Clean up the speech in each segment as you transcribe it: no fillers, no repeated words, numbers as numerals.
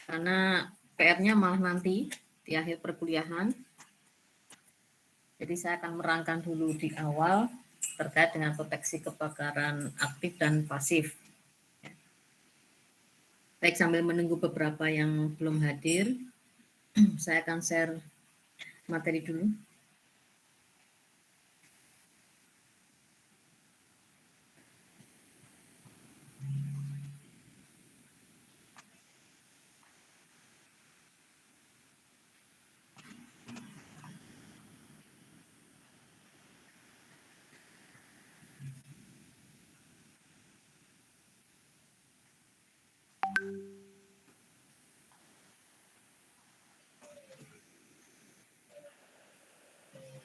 karena PR-nya malah nanti di akhir perkuliahan. Jadi saya akan merangkan dulu di awal terkait dengan proteksi kebakaran aktif dan pasif. Baik, sambil menunggu beberapa yang belum hadir, saya akan share materi dulu.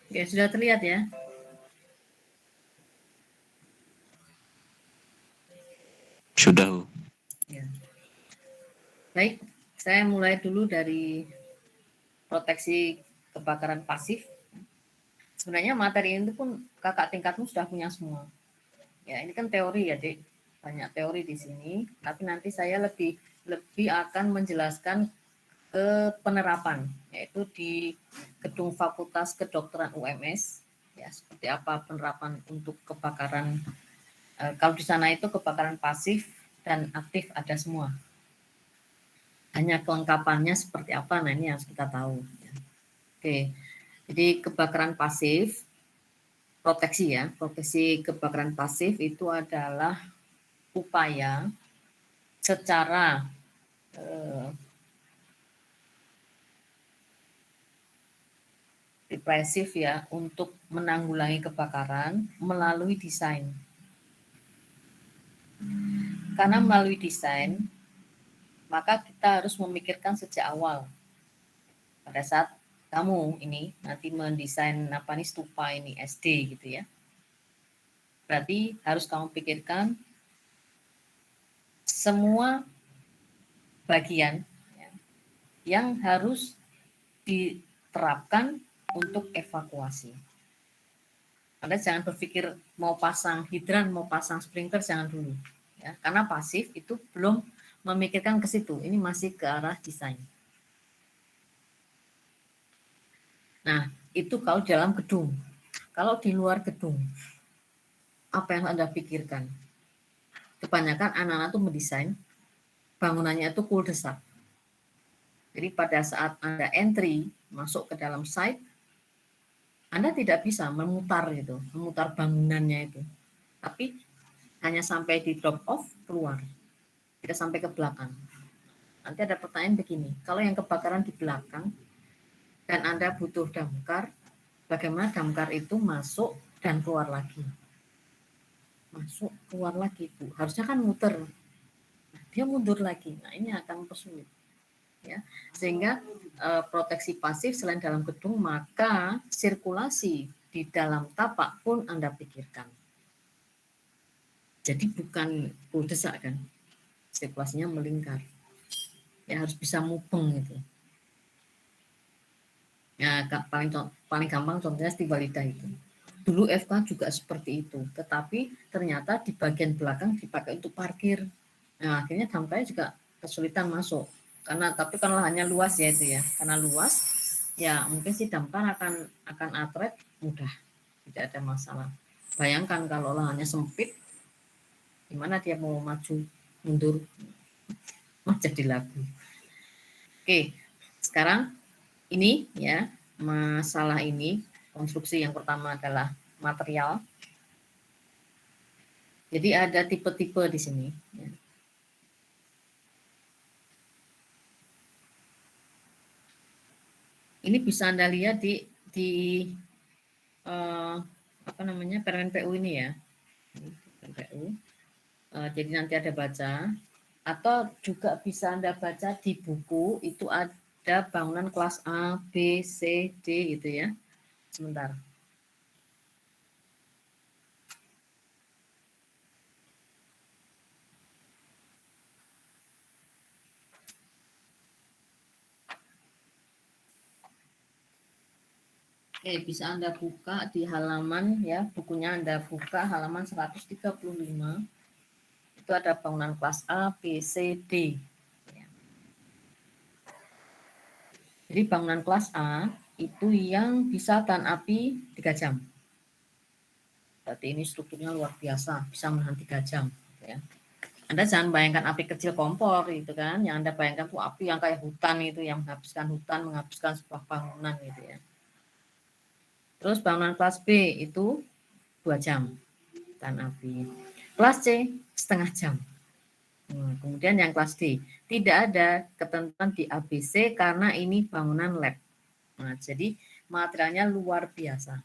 Oke, sudah terlihat ya? Sudah. Ya. Baik, saya mulai dulu dari proteksi kebakaran pasif. Sebenarnya materi ini pun kakak tingkatmu sudah punya semua. Ya, ini kan teori ya, Dek. Banyak teori di sini, tapi nanti saya lebih akan menjelaskan ke penerapan, yaitu di gedung Fakultas Kedokteran UMS. Ya, seperti apa penerapan untuk kebakaran. Kalau di sana itu kebakaran pasif dan aktif ada semua. Hanya kelengkapannya seperti apa, nah ini harus kita tahu. Oke, jadi kebakaran pasif, proteksi ya, proteksi kebakaran pasif itu adalah upaya secara represif ya untuk menanggulangi kebakaran melalui desain. Karena melalui desain, maka kita harus memikirkan sejak awal. Pada saat kamu ini nanti mendesain apa nih stupa ini SD gitu ya. Berarti harus kamu pikirkan semua bagian ya, yang harus diterapkan untuk evakuasi. Anda jangan berpikir mau pasang hidran, mau pasang sprinkler, jangan dulu. Ya, karena pasif itu belum memikirkan ke situ. Ini masih ke arah desain. Nah, itu kalau dalam gedung. Kalau di luar gedung, apa yang Anda pikirkan? Kebanyakan anak-anak itu mendesain bangunannya itu cul-de-sac. Jadi pada saat Anda entry, masuk ke dalam site, Anda tidak bisa memutar gitu, memutar bangunannya itu. Tapi hanya sampai di drop off, keluar. Tidak sampai ke belakang. Nanti ada pertanyaan begini, kalau yang kebakaran di belakang dan Anda butuh damkar, bagaimana damkar itu masuk dan keluar lagi? Masuk, keluar lagi, Bu. Harusnya kan muter. Dia mundur lagi. Nah, ini akan mempersulit. Ya. Sehingga proteksi pasif selain dalam gedung, maka sirkulasi di dalam tapak pun Anda pikirkan. Jadi bukan cul-de-sac kan, sirkulasinya melingkar. Ya harus bisa mubeng gitu. Ya, paling gampang contohnya Stivalida itu. Dulu FK juga seperti itu, tetapi ternyata di bagian belakang dipakai untuk parkir. Nah, akhirnya damkarnya juga kesulitan masuk. Tapi kan lahannya luas ya itu ya. Karena luas, ya mungkin si damkar akan atret mudah, tidak ada masalah. Bayangkan kalau lahannya sempit, gimana dia mau maju mundur, jadi lagu. Oke, sekarang ini ya masalah ini, konstruksi yang pertama adalah material. Jadi ada tipe-tipe di sini. Ya. Ini bisa Anda lihat di apa namanya Permen PU ini ya. PU. Jadi nanti ada baca, atau juga bisa Anda baca di buku itu ada bangunan kelas A, B, C, D gitu ya. Sebentar. Oke, bisa Anda buka di halaman ya, bukunya Anda buka halaman 135. Itu ada bangunan kelas A, B, C, D. Jadi bangunan kelas A itu yang bisa tahan api 3 jam. Berarti ini strukturnya luar biasa, bisa menahan 3 jam. Ya. Anda jangan bayangkan api kecil kompor gitu kan, yang Anda bayangkan tuh api yang kayak hutan itu, yang menghabiskan hutan, menghabiskan sebuah bangunan gitu ya. Terus bangunan kelas B itu 2 jam tahan api. Kelas C setengah jam. Kemudian yang kelas D, tidak ada ketentuan di ABC karena ini bangunan lab. Nah, jadi materialnya luar biasa.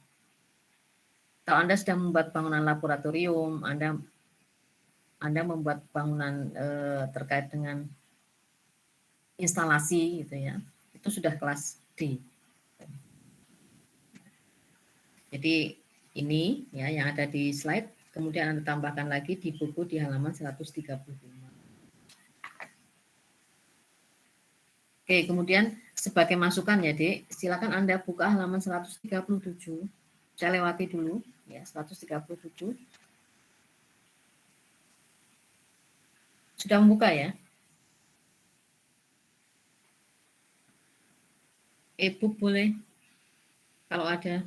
Kalau Anda sudah membuat bangunan laboratorium, Anda membuat bangunan terkait dengan instalasi gitu ya, itu sudah kelas D. Jadi ini ya yang ada di slide, kemudian Anda tambahkan lagi di buku di halaman 135. Oke, kemudian sebagai masukan ya, Dek, silakan Anda buka halaman 137. Saya lewati dulu ya, 137. Sudah membuka ya? E-book boleh kalau ada.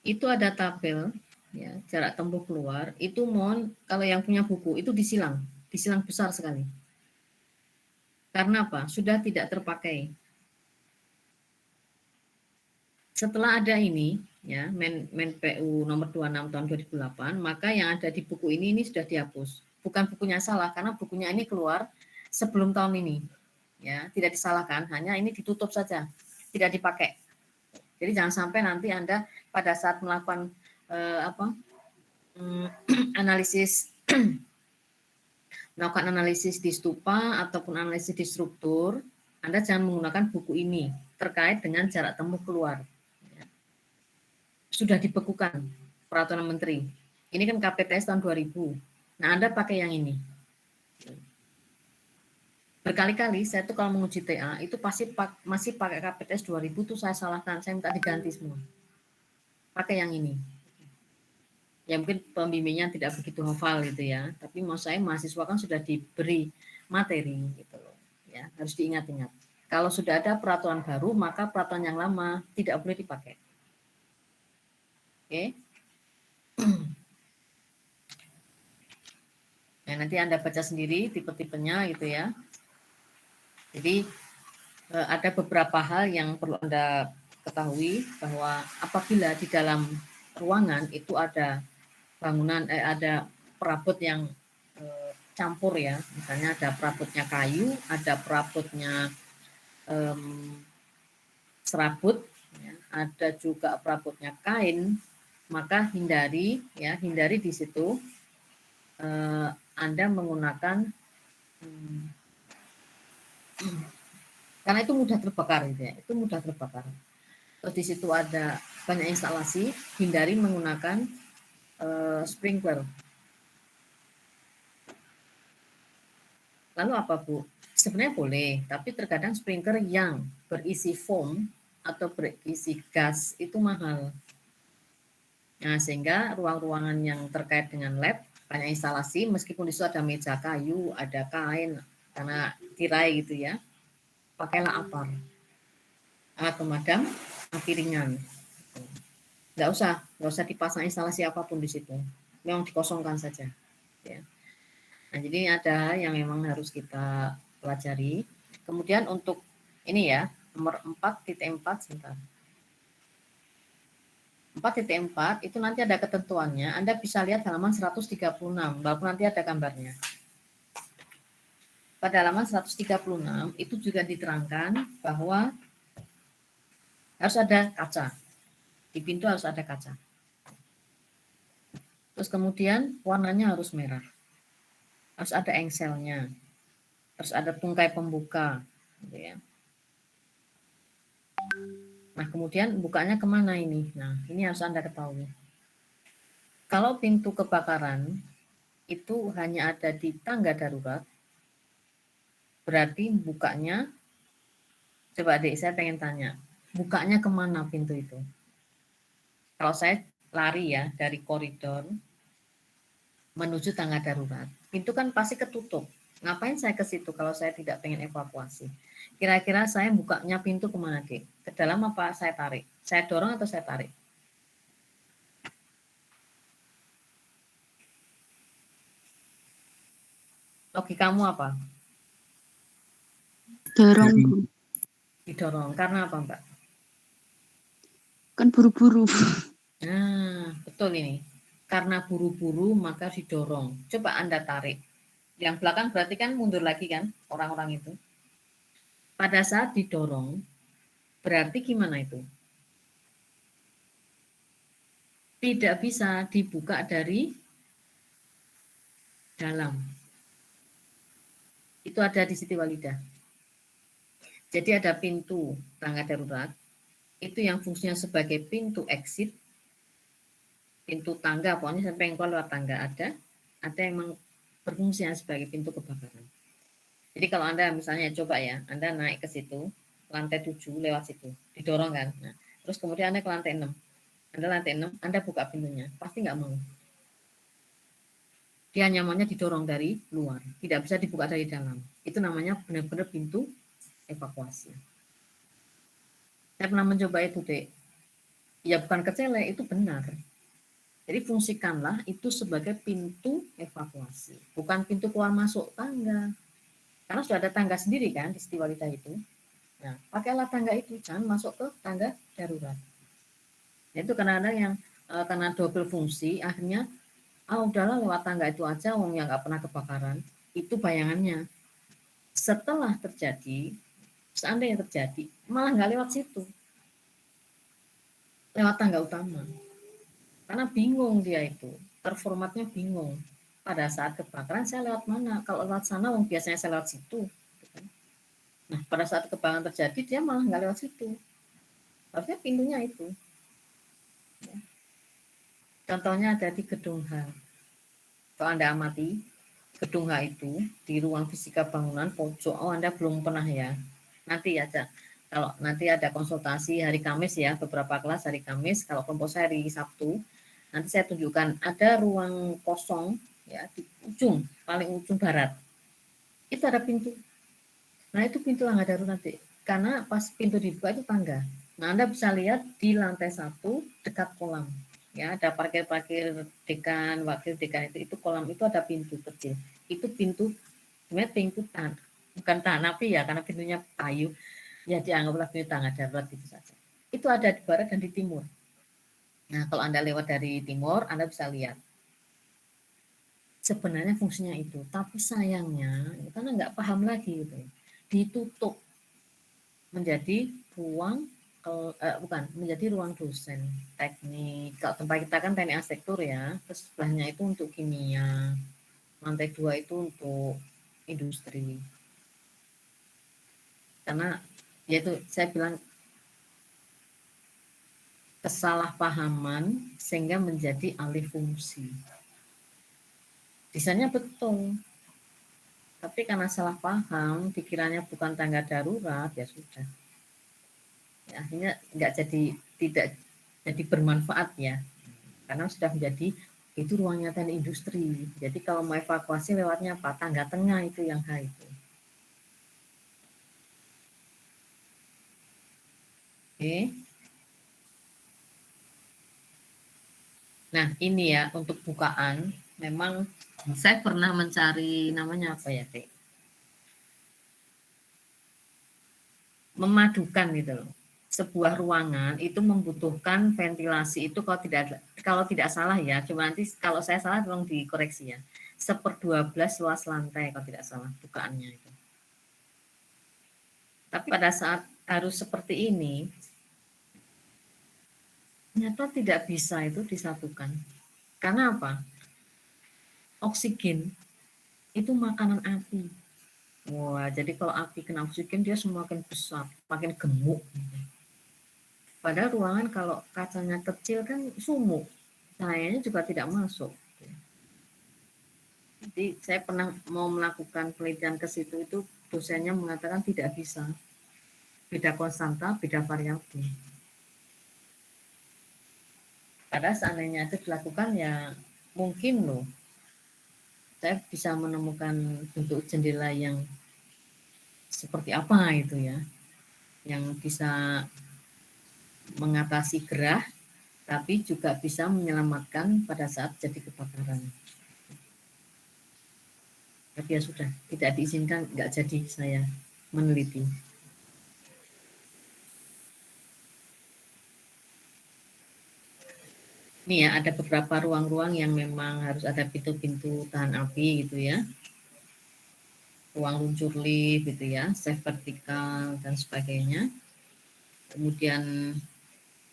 Itu ada tabel ya, jarak tempuh keluar. Itu mohon kalau yang punya buku itu disilang besar sekali. Karena apa? Sudah tidak terpakai. Setelah ada ini ya, PU nomor 26 tahun 2008, maka yang ada di buku ini sudah dihapus. Bukan bukunya salah, karena bukunya ini keluar sebelum tahun ini. Ya, tidak disalahkan, hanya ini ditutup saja, tidak dipakai. Jadi jangan sampai nanti Anda pada saat melakukan analisis melakukan analisis di stupa ataupun analisis di struktur, Anda jangan menggunakan buku ini terkait dengan jarak tempuh keluar. Sudah dibekukan peraturan menteri. Ini kan KPTS tahun 2000. Nah, Anda pakai yang ini. Berkali-kali saya tuh kalau menguji TA itu pasti masih pakai KPTS 2000 tuh saya salahkan, saya minta diganti semua. Pakai yang ini. Ya mungkin pembimbingnya tidak begitu hafal gitu ya, tapi mau saya mahasiswa kan sudah diberi materi gitu loh. Ya, harus diingat-ingat. Kalau sudah ada peraturan baru, maka peraturan yang lama tidak boleh dipakai. Oke. Nah, nanti Anda baca sendiri tipe-tipenya gitu ya. Jadi ada beberapa hal yang perlu Anda ketahui bahwa apabila di dalam ruangan itu ada bangunan ada perabot yang campur ya, misalnya ada perabotnya kayu, ada perabotnya serabut, ya, ada juga perabotnya kain, maka hindari di situ Anda menggunakan karena itu mudah terbakar gitu ya, itu mudah terbakar. Terus di situ ada banyak instalasi, hindari menggunakan sprinkler. Lalu apa Bu? Sebenarnya boleh, tapi terkadang sprinkler yang berisi foam atau berisi gas itu mahal. Nah, sehingga ruang-ruangan yang terkait dengan lab, banyak instalasi, meskipun di situ ada meja kayu, ada kain, karena tirai gitu ya, pakailah apar. Alat pemadam, api ringan. Nggak usah dipasang instalasi apapun di situ. Memang dikosongkan saja. Ya. Nah, jadi ada yang memang harus kita pelajari. Kemudian untuk ini ya, nomor 4.4 sebentar. 4.4 itu nanti ada ketentuannya. Anda bisa lihat halaman 136, walaupun nanti ada gambarnya. Pada halaman 136 itu juga diterangkan bahwa harus ada kaca. Di pintu harus ada kaca. Terus kemudian warnanya harus merah. Harus ada engselnya. Harus ada tungkai pembuka. Gitu ya. Nah, kemudian bukanya kemana ini? Nah, ini harus Anda ketahui. Kalau pintu kebakaran itu hanya ada di tangga darurat, berarti bukanya, coba adik saya pengen tanya, bukanya kemana pintu itu? Kalau saya lari ya dari koridor menuju tangga darurat, pintu kan pasti ketutup. Ngapain saya ke situ kalau saya tidak pengen evakuasi? Kira-kira saya bukanya pintu kemana, Dek? Ke dalam apa saya tarik? Saya dorong atau saya tarik? Logikamu apa? Dorong, Bu. Didorong. Karena apa, Mbak? Kan buru-buru. Nah, betul ini. Karena buru-buru maka didorong. Coba Anda tarik. Yang belakang berarti kan mundur lagi kan orang-orang itu. Pada saat didorong, berarti gimana itu? Tidak bisa dibuka dari dalam. Itu ada di Siti Walidah. Jadi ada pintu tangga darurat, itu yang fungsinya sebagai pintu exit, pintu tangga, pokoknya sampai yang keluar lewat tangga ada yang berfungsi sebagai pintu kebakaran. Jadi kalau Anda misalnya coba ya, Anda naik ke situ, lantai 7 lewat situ, didorong kan. Nah, terus kemudian Anda ke lantai 6. Anda lantai 6, Anda buka pintunya, pasti nggak mau. Dia nyamannya didorong dari luar, tidak bisa dibuka dari dalam. Itu namanya benar-benar pintu evakuasi. Saya pernah mencoba itu, Dek. Ya bukan kecele, itu benar. Jadi fungsikanlah itu sebagai pintu evakuasi, bukan pintu keluar masuk tangga. Karena sudah ada tangga sendiri kan di Siti Walidah itu. Nah, pakailah tangga itu, jangan masuk ke tangga darurat. Itu kadang-kadang yang karena double fungsi, akhirnya udahlah lewat tangga itu aja, wong yang nggak pernah kebakaran. Itu bayangannya. Setelah terjadi, seandainya terjadi, malah nggak lewat situ, lewat tangga utama. Karena bingung dia itu, performatnya bingung. Pada saat kebakaran saya lewat mana? Kalau lewat sana, biasanya saya lewat situ. Nah, pada saat kebakaran terjadi, dia malah nggak lewat situ. Harusnya pintunya itu. Contohnya ada di gedung H. Kalau Anda amati, gedung H itu di ruang fisika bangunan pojok, Anda belum pernah ya. Nanti aja. Kalau nanti ada konsultasi hari Kamis ya, beberapa kelas hari Kamis, kalau kelompok saya hari Sabtu, nanti saya tunjukkan ada ruang kosong ya di ujung, paling ujung barat. Itu ada pintu. Nah, itu pintu tangga darurat nanti. Karena pas pintu dibuka itu tangga. Nah, Anda bisa lihat di lantai 1 dekat kolam. Ya, ada parkir-parkir dekan, wakil dekan itu kolam itu ada pintu kecil. Itu pintu sebenarnya pintu tahan, bukan tahan api ya, karena pintunya kayu. Ya dianggaplah pintu tangga darurat itu saja. Itu ada di barat dan di timur. Nah, kalau Anda lewat dari timur, Anda bisa lihat. Sebenarnya fungsinya itu, tapi sayangnya karena nggak paham lagi gitu, ditutup menjadi ruang bukan menjadi ruang dosen teknik. Kalau tempat kita kan teknik arsitektur ya, terus sebelahnya itu untuk kimia, lantai 2 itu untuk industri. Karena yaitu saya bilang kesalahpahaman sehingga menjadi alih fungsi. Desainnya betul, tapi karena salah paham, pikirannya bukan tangga darurat, ya sudah. Ya, akhirnya nggak jadi, tidak jadi bermanfaat ya, karena sudah menjadi itu ruangnya teknik industri. Jadi kalau mau evakuasi lewatnya apa? Tangga tengah itu yang H itu. Oke. Nah ini ya untuk bukaan, memang saya pernah mencari namanya apa ya, Dek? Memadukan gitu loh. Sebuah ruangan itu membutuhkan ventilasi itu kalau tidak salah ya, cuma nanti kalau saya salah tolong dikoreksi ya. 1/12 luas lantai kalau tidak salah bukaannya itu. Tapi pada saat harus seperti ini, ternyata tidak bisa itu disatukan. Karena apa? Oksigen itu makanan api. Wah, jadi kalau api kena oksigen dia semakin besar, makin gemuk. Padahal ruangan kalau kacanya kecil kan sumuk, cahayanya juga tidak masuk. Jadi saya pernah mau melakukan penelitian ke situ, itu dosennya mengatakan tidak bisa. Beda konstanta, beda variabel. Padahal seandainya itu dilakukan ya mungkin loh saya bisa menemukan bentuk jendela yang seperti apa itu ya, yang bisa mengatasi gerah, tapi juga bisa menyelamatkan pada saat jadi kebakaran. Tapi ya sudah, tidak diizinkan, nggak jadi saya meneliti. Ini ya, ada beberapa ruang-ruang yang memang harus ada pintu-pintu tahan api gitu ya. Ruang luncur lift gitu ya, safe vertikal dan sebagainya. Kemudian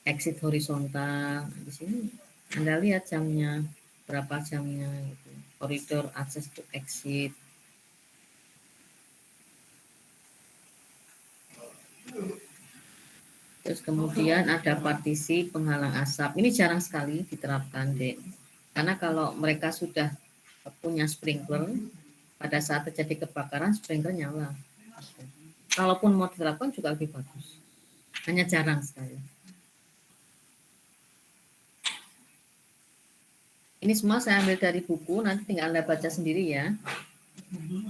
exit horizontal. Di sini Anda lihat jamnya, berapa jamnya gitu. Koridor access to exit. Terus kemudian ada partisi penghalang asap. Ini jarang sekali diterapkan, Dek. Karena kalau mereka sudah punya sprinkler, pada saat terjadi kebakaran, sprinkler nyala. Kalaupun mau diterapkan juga lebih bagus. Hanya jarang sekali. Ini semua saya ambil dari buku, nanti tinggal Anda baca sendiri ya.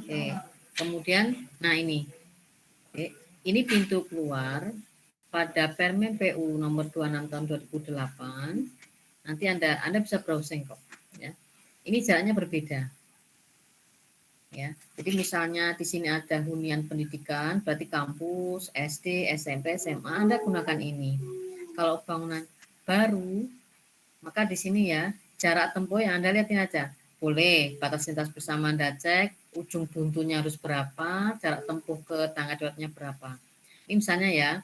Oke. Kemudian, nah ini. Oke. Ini pintu keluar pada Permen PU nomor 26 tahun 2008. Nanti Anda bisa browsing kok ya. Ini jaraknya berbeda. Ya. Jadi misalnya di sini ada hunian pendidikan, berarti kampus, SD, SMP, SMA, Anda gunakan ini. Kalau bangunan baru, maka di sini ya, jarak tempuh yang Anda lihatin aja. Boleh, batas lintas bersama Anda cek, ujung buntunya harus berapa, jarak tempuh ke tangga daruratnya berapa. Ini misalnya ya,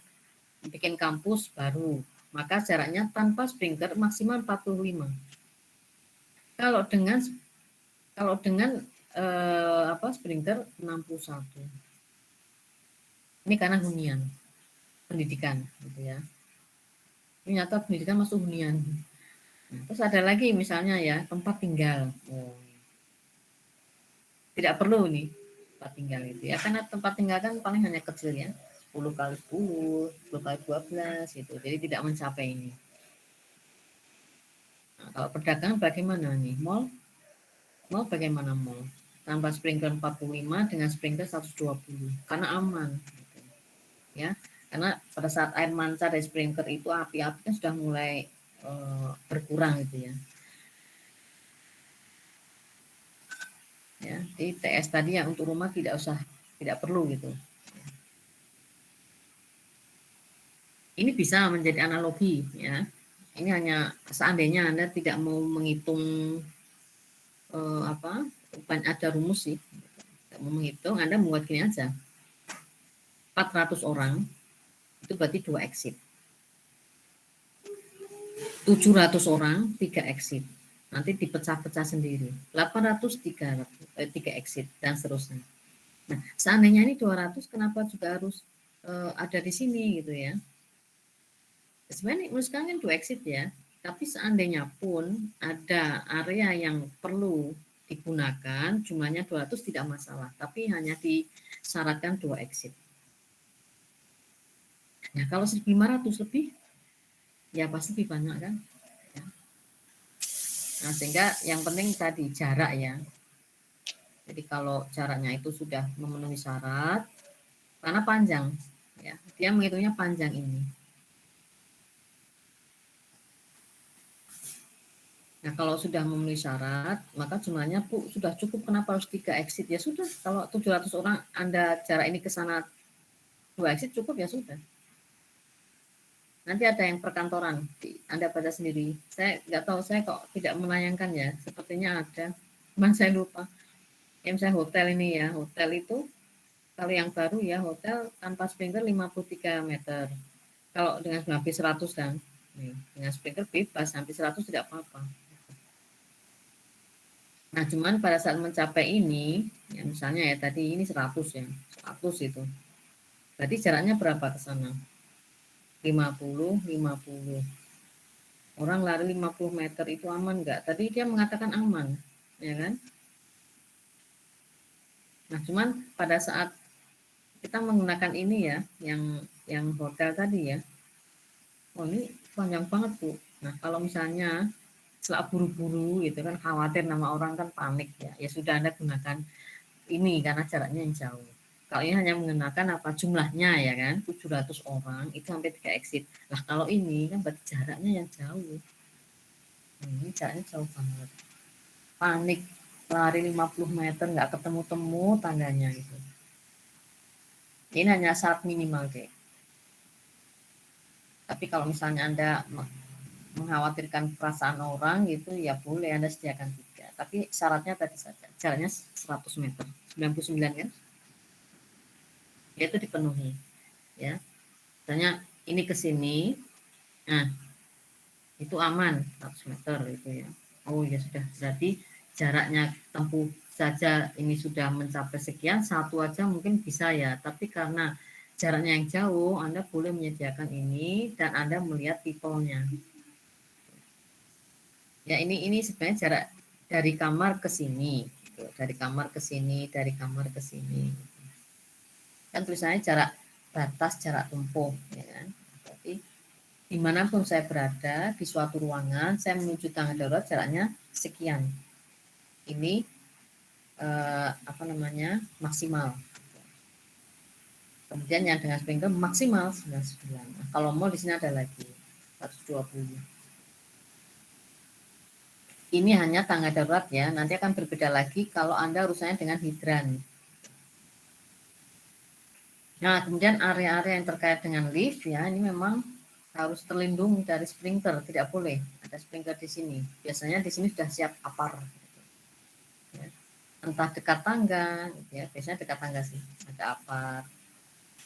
bikin kampus baru, maka jaraknya tanpa sprinkler maksimal 45. Kalau dengan sprinkler 61. Ini karena hunian pendidikan gitu ya. Ini nyata pendidikan masuk hunian. Nah, terus ada lagi misalnya ya tempat tinggal. Tidak perlu nih tempat tinggal itu ya, karena tempat tinggal kan paling hanya kecil ya, 10 kali 10, 10 kali 12 gitu. Jadi tidak mencapai ini. Nah, kalau perdagangan bagaimana nih? Mall bagaimana mall? Tambah sprinkler 45 dengan sprinkler 120 karena aman gitu. Ya. Karena pada saat air mancar dari sprinkler itu api-apinya sudah mulai berkurang gitu ya. Ya, di TS tadi yang untuk rumah tidak perlu gitu. Ini bisa menjadi analogi ya. Ini hanya seandainya Anda tidak mau menghitung bukan ada rumus sih. Tidak mau menghitung, Anda membuat gini aja. 400 orang itu berarti 2 exit. 700 orang 3 exit. Nanti dipecah-pecah sendiri. 800 3 exit dan seterusnya. Nah, seandainya ini 200 kenapa juga harus ada di sini gitu ya. Sebenarnya menurut sekarang kan 2 exit ya. Tapi seandainya pun ada area yang perlu digunakan, jumlahnya 200 tidak masalah. Tapi hanya disyaratkan 2 exit. Nah, kalau 1.500 lebih, ya pasti lebih banyak kan. Ya. Nah, sehingga yang penting tadi jarak ya. Jadi kalau jaraknya itu sudah memenuhi syarat, karena panjang, ya dia menghitungnya panjang ini. Nah, kalau sudah memenuhi syarat, maka jumlahnya sudah cukup. Kenapa harus 3 exit? Ya sudah, kalau 700 orang Anda jarak ini ke sana 2 exit cukup ya sudah. Nanti ada yang perkantoran, Anda baca sendiri. Saya nggak tahu, saya kok tidak menayangkan ya. Sepertinya ada, cuman saya lupa. Yang saya hotel ini ya, hotel itu kalau yang baru ya hotel tanpa sprinkler 53 meter. Kalau dengan hampir 100 kan, dengan sprinkler bebas, hampir 100 tidak apa-apa. Nah, cuman pada saat mencapai ini, ya misalnya ya tadi ini 100 ya, 100 itu. Berarti jaraknya berapa ke sana? 50. Orang lari 50 meter itu aman nggak? Tadi dia mengatakan aman, ya kan? Nah, cuman pada saat kita menggunakan ini ya, yang hotel tadi ya, oh ini panjang banget Bu. Nah, kalau misalnya setelah buru-buru gitu kan, khawatir nama orang kan panik ya. Ya sudah Anda gunakan ini karena jaraknya yang jauh. Kalau ini hanya mengenakan apa jumlahnya ya kan, 700 orang itu sampai 3 exit. Lah kalau ini kan berarti jaraknya yang jauh. Ini jaraknya jauh banget. Panik lari 50 meter nggak ketemu-temu tangganya itu. Ini hanya syarat minimal deh. Tapi kalau misalnya Anda mengkhawatirkan perasaan orang gitu ya boleh Anda sediakan 3. Tapi syaratnya tadi saja, jaraknya 100 meter. 99 kan? Ya itu dipenuhi. Ya. Misalnya ini ke sini, nah itu aman 100 meter itu ya. Oh ya sudah, berarti jaraknya tempuh saja ini sudah mencapai sekian, satu aja mungkin bisa ya, tapi karena jaraknya yang jauh, Anda boleh menyediakan ini dan Anda melihat people-nya. Ya ini sebenarnya jarak dari kamar ke sini, gitu. Dari kamar ke sini, dari kamar ke sini. Kan tulisannya jarak batas, jarak tempuh, ya kan? Berarti dimanapun saya berada di suatu ruangan, saya menuju tangga darurat jaraknya sekian. Ini maksimal. Kemudian yang dengan sprinkler maksimal 99. Nah, kalau mau di sini ada lagi 120. Ini hanya tangga darurat ya. Nanti akan berbeda lagi kalau Anda urusannya dengan hidran. Nah, kemudian area-area yang terkait dengan lift ya, ini memang harus terlindung dari sprinkler, tidak boleh ada sprinkler di sini. Biasanya di sini sudah siap apar. Ya. Entah dekat tangga, ya biasanya dekat tangga sih, ada apar,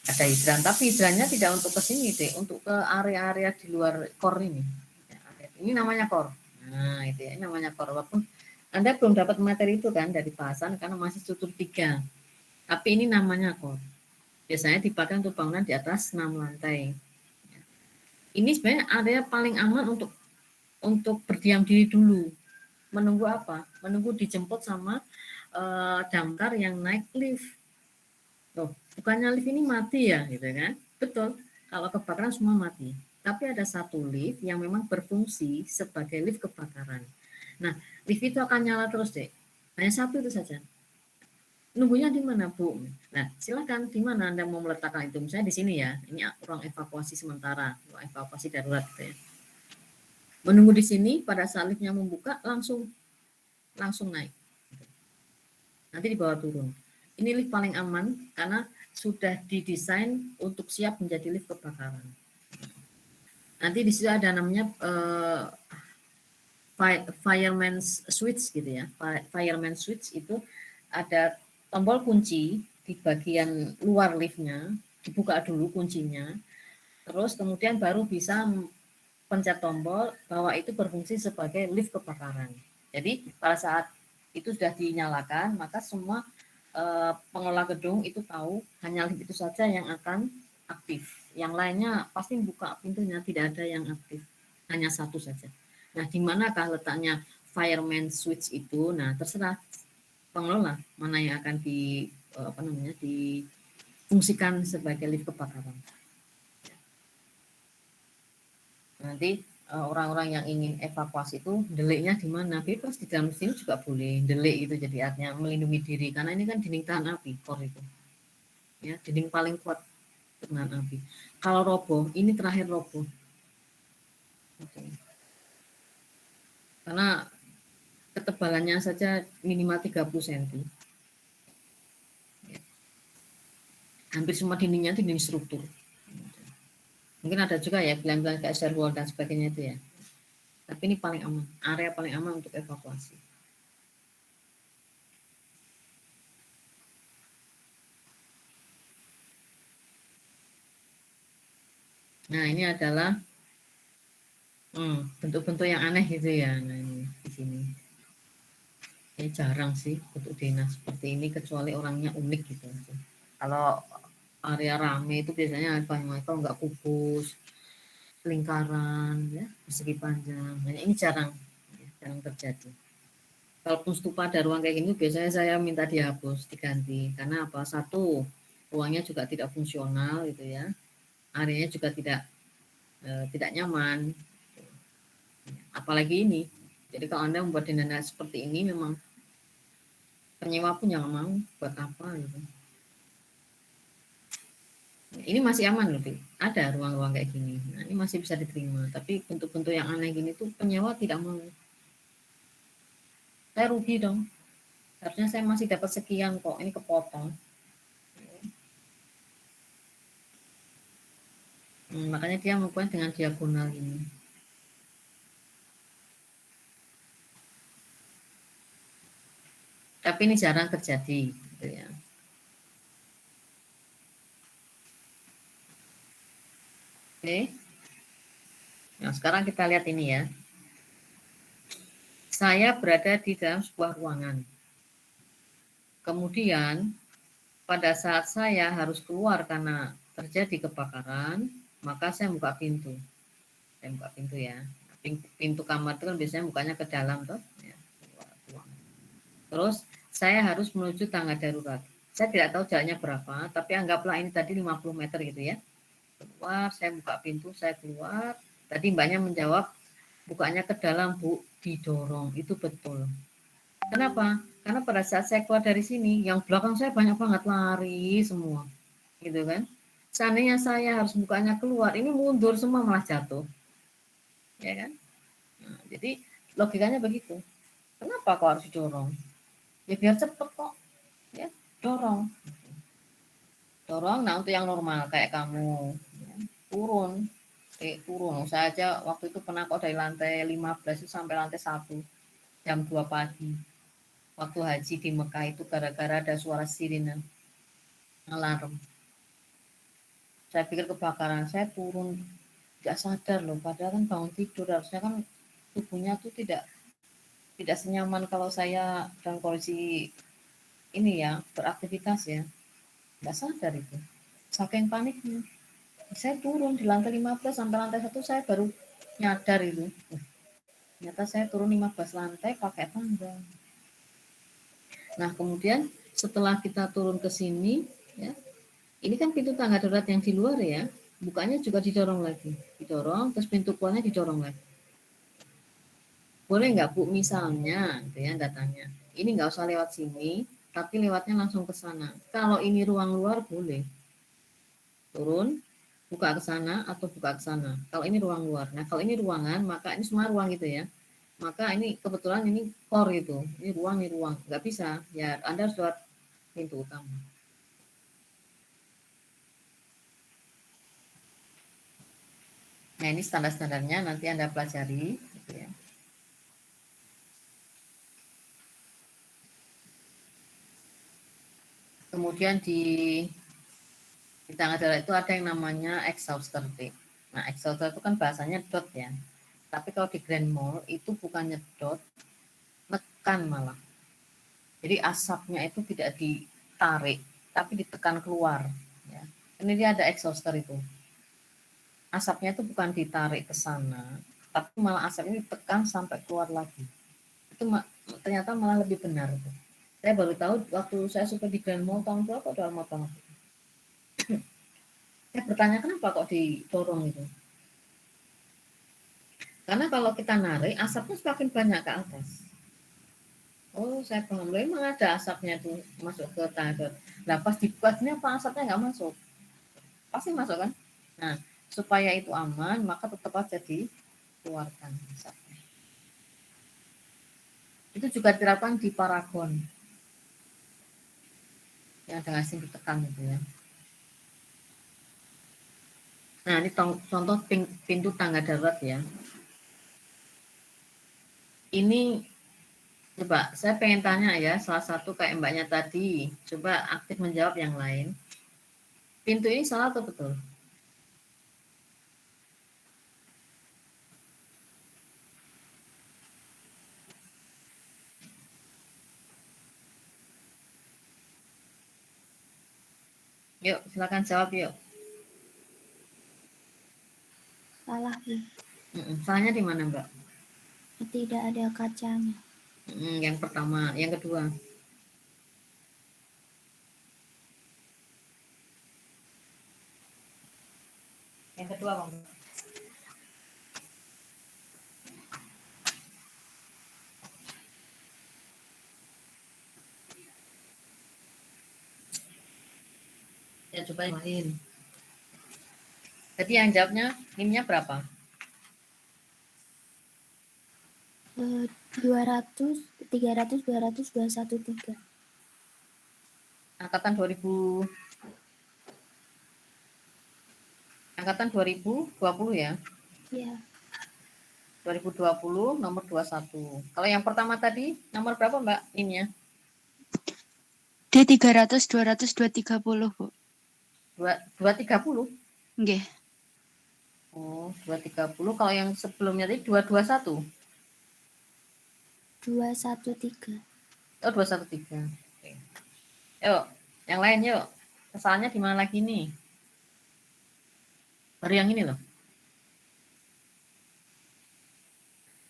ada hidran, tapi hidrannya tidak untuk ke sini deh, untuk ke area-area di luar core ini. Ya, ini namanya core. Nah, itu ya, ini namanya core. Walaupun Anda belum dapat materi itu kan dari bahasan karena masih struktur 3. Tapi ini namanya core. Biasanya dipakai untuk bangunan di atas 6 lantai. Ini sebenarnya area paling aman untuk berdiam diri dulu. Menunggu apa? Menunggu dijemput sama damkar yang naik lift. Loh, bukannya lift ini mati ya, gitu kan? Betul. Kalau kebakaran semua mati. Tapi ada satu lift yang memang berfungsi sebagai lift kebakaran. Nah, lift itu akan nyala terus deh. Hanya satu itu saja. Nunggunya di mana, Bu? Nah, silakan di mana Anda mau meletakkan itu. Misalnya di sini ya. Ini ruang evakuasi sementara, ruang evakuasi darurat gitu ya. Menunggu di sini pada saat liftnya membuka langsung naik. Nanti dibawa turun. Ini lift paling aman karena sudah didesain untuk siap menjadi lift kebakaran. Nanti di situ ada namanya fireman switch gitu ya. Fireman switch itu ada tombol kunci di bagian luar liftnya, dibuka dulu kuncinya, terus kemudian baru bisa pencet tombol bahwa itu berfungsi sebagai lift kebakaran. Jadi pada saat itu sudah dinyalakan, maka semua pengelola gedung itu tahu hanya lift itu saja yang akan aktif. Yang lainnya pasti buka pintunya, tidak ada yang aktif, hanya satu saja. Nah, di manakah letaknya fireman switch itu? Nah, terserah pengelola mana yang akan difungsikan sebagai lift kebakaran. Nanti orang-orang yang ingin evakuasi itu deliknya di mana? Bebas di dalam sini juga boleh delik itu, jadi artinya melindungi diri karena ini kan dinding tahan api core itu. Ya, dinding paling kuat tahan api. Kalau roboh, ini terakhir roboh. Oke. Karena ketebalannya saja minimal 30 cm. Ya. Hampir semua dindingnya itu dinding struktur. Mungkin ada juga ya bilang-bilang kayak share wall dan sebagainya itu ya. Tapi ini paling aman, area paling aman untuk evakuasi. Nah, ini adalah bentuk-bentuk yang aneh gitu ya. Nah, ini di sini. Ya, jarang sih bentuk dinas seperti ini kecuali orangnya unik gitu. Kalau area rame itu biasanya kalau nggak kubus, lingkaran, ya, persegi panjang. Nah, ini jarang terjadi. Kalaupun stupa ada ruang kayak gini, biasanya saya minta dihapus, diganti. Karena apa? Satu, ruangnya juga tidak fungsional gitu ya. Areanya juga tidak nyaman. Apalagi ini Jadi kalau Anda membuat dana seperti ini, memang penyewa pun jangan mau, buat apa gitu. Ini masih aman loh, ada ruang-ruang kayak gini. Nah, ini masih bisa diterima. Tapi bentuk-bentuk yang aneh gini tuh penyewa tidak mau. Saya rugi dong. Harusnya saya masih dapat sekian kok, ini kepotong. Makanya dia melakukan dengan diagonal ini. Tapi ini jarang terjadi, gitu ya. Oke. Nah, sekarang kita lihat ini ya. Saya berada di dalam sebuah ruangan. Kemudian pada saat saya harus keluar karena terjadi kebakaran, maka saya buka pintu. Saya buka pintu ya. Pintu kamar itu kan biasanya bukanya ke dalam tuh. Ya. Terus saya harus menuju tangga darurat. Saya tidak tahu jalannya berapa, tapi anggaplah ini tadi 50 meter gitu ya. Keluar, saya buka pintu, saya keluar. Tadi mbaknya menjawab, bukanya ke dalam Bu, didorong. Itu betul. Kenapa? Karena pada saat saya keluar dari sini, yang belakang saya banyak banget lari semua, gitu kan. Seandainya saya harus bukanya keluar, ini mundur semua malah jatuh, ya kan. Nah, jadi logikanya begitu. Kenapa kok harus didorong? Ya biar cepet kok, ya dorong. Dorong, nah untuk yang normal kayak kamu, ya, turun, turun. Saya aja waktu itu pernah kok dari lantai 15 itu sampai lantai 1, jam 2 pagi. Waktu haji di Mekah itu gara-gara ada suara sirine alarm. Saya pikir kebakaran, saya turun nggak sadar loh, padahal kan bangun tidur harusnya kan tubuhnya tuh tidak senyaman kalau saya dalam kondisi ini ya beraktivitas ya, nggak sadar itu, saking paniknya. Saya turun di lantai 15 sampai lantai 1 saya baru nyadar itu. Ternyata saya turun 15 lantai pakai tangga. Nah kemudian setelah kita turun ke sini ya, ini kan pintu tangga darurat yang di luar ya, bukanya juga didorong lagi, didorong, terus pintu keluarnya didorong lagi. Boleh nggak Bu misalnya, gitu ya datanya, ini nggak usah lewat sini, tapi lewatnya langsung ke sana. Kalau ini ruang luar boleh, turun, buka ke sana atau buka ke sana. Kalau ini ruang luar. Nah kalau ini ruangan, maka ini semua ruang gitu ya. Maka ini kebetulan ini core gitu, ini ruang, nggak bisa. Ya Anda harus lewat pintu utama. Nah ini standar-standarnya nanti Anda pelajari gitu ya. Kemudian di tangga darurat itu ada yang namanya exhauster tape. Nah exhauster itu kan bahasanya dot ya. Tapi kalau di Grand Mall itu bukannya dot, tekan malah. Jadi asapnya itu tidak ditarik, tapi ditekan keluar. Ya. Ini dia ada exhauster itu. Asapnya itu bukan ditarik ke sana, tapi malah asapnya ditekan sampai keluar lagi. Itu ternyata malah lebih benar. Saya baru tahu waktu saya suka di Grand Mall tahun berapa, udah lama banget. Saya bertanya kenapa kok didorong itu. Karena kalau kita narik, asapnya semakin banyak ke atas. Oh, saya paham. Memang ada asapnya tuh masuk ke tangga. Nah, pas dibuatnya apa asapnya nggak masuk? Pasti masuk kan? Nah, supaya itu aman, maka tetap aja dikeluarkan asapnya. Itu juga diterapkan di paragon. Yang ada asing ditekan gitu ya. Nah, ini contoh pintu tangga darurat ya. Ini coba saya pengen tanya ya, salah satu kayak mbaknya tadi, coba aktif menjawab yang lain. Pintu ini salah atau betul? Yuk, silakan jawab yuk. Salah, Bu. Salahnya di mana, Mbak? Tidak ada kacanya. Yang pertama, yang kedua. Yang kedua, Bang. Ya, coba yang lain. Jadi yang jawabnya NIM-nya berapa? 200, 300, 200, 213. Angkatan 2000 ya. Ya, 2020 nomor 21. Kalau yang pertama tadi nomor berapa Mbak NIM-nya? D300, 200, 230, Bu. 230. Nggih. Oh, 230. Kalau yang sebelumnya tadi 221. 213. Oh, 213. Oke. Yuk, yang lain yuk. Kesalahannya di mana lagi nih? Baru yang ini loh.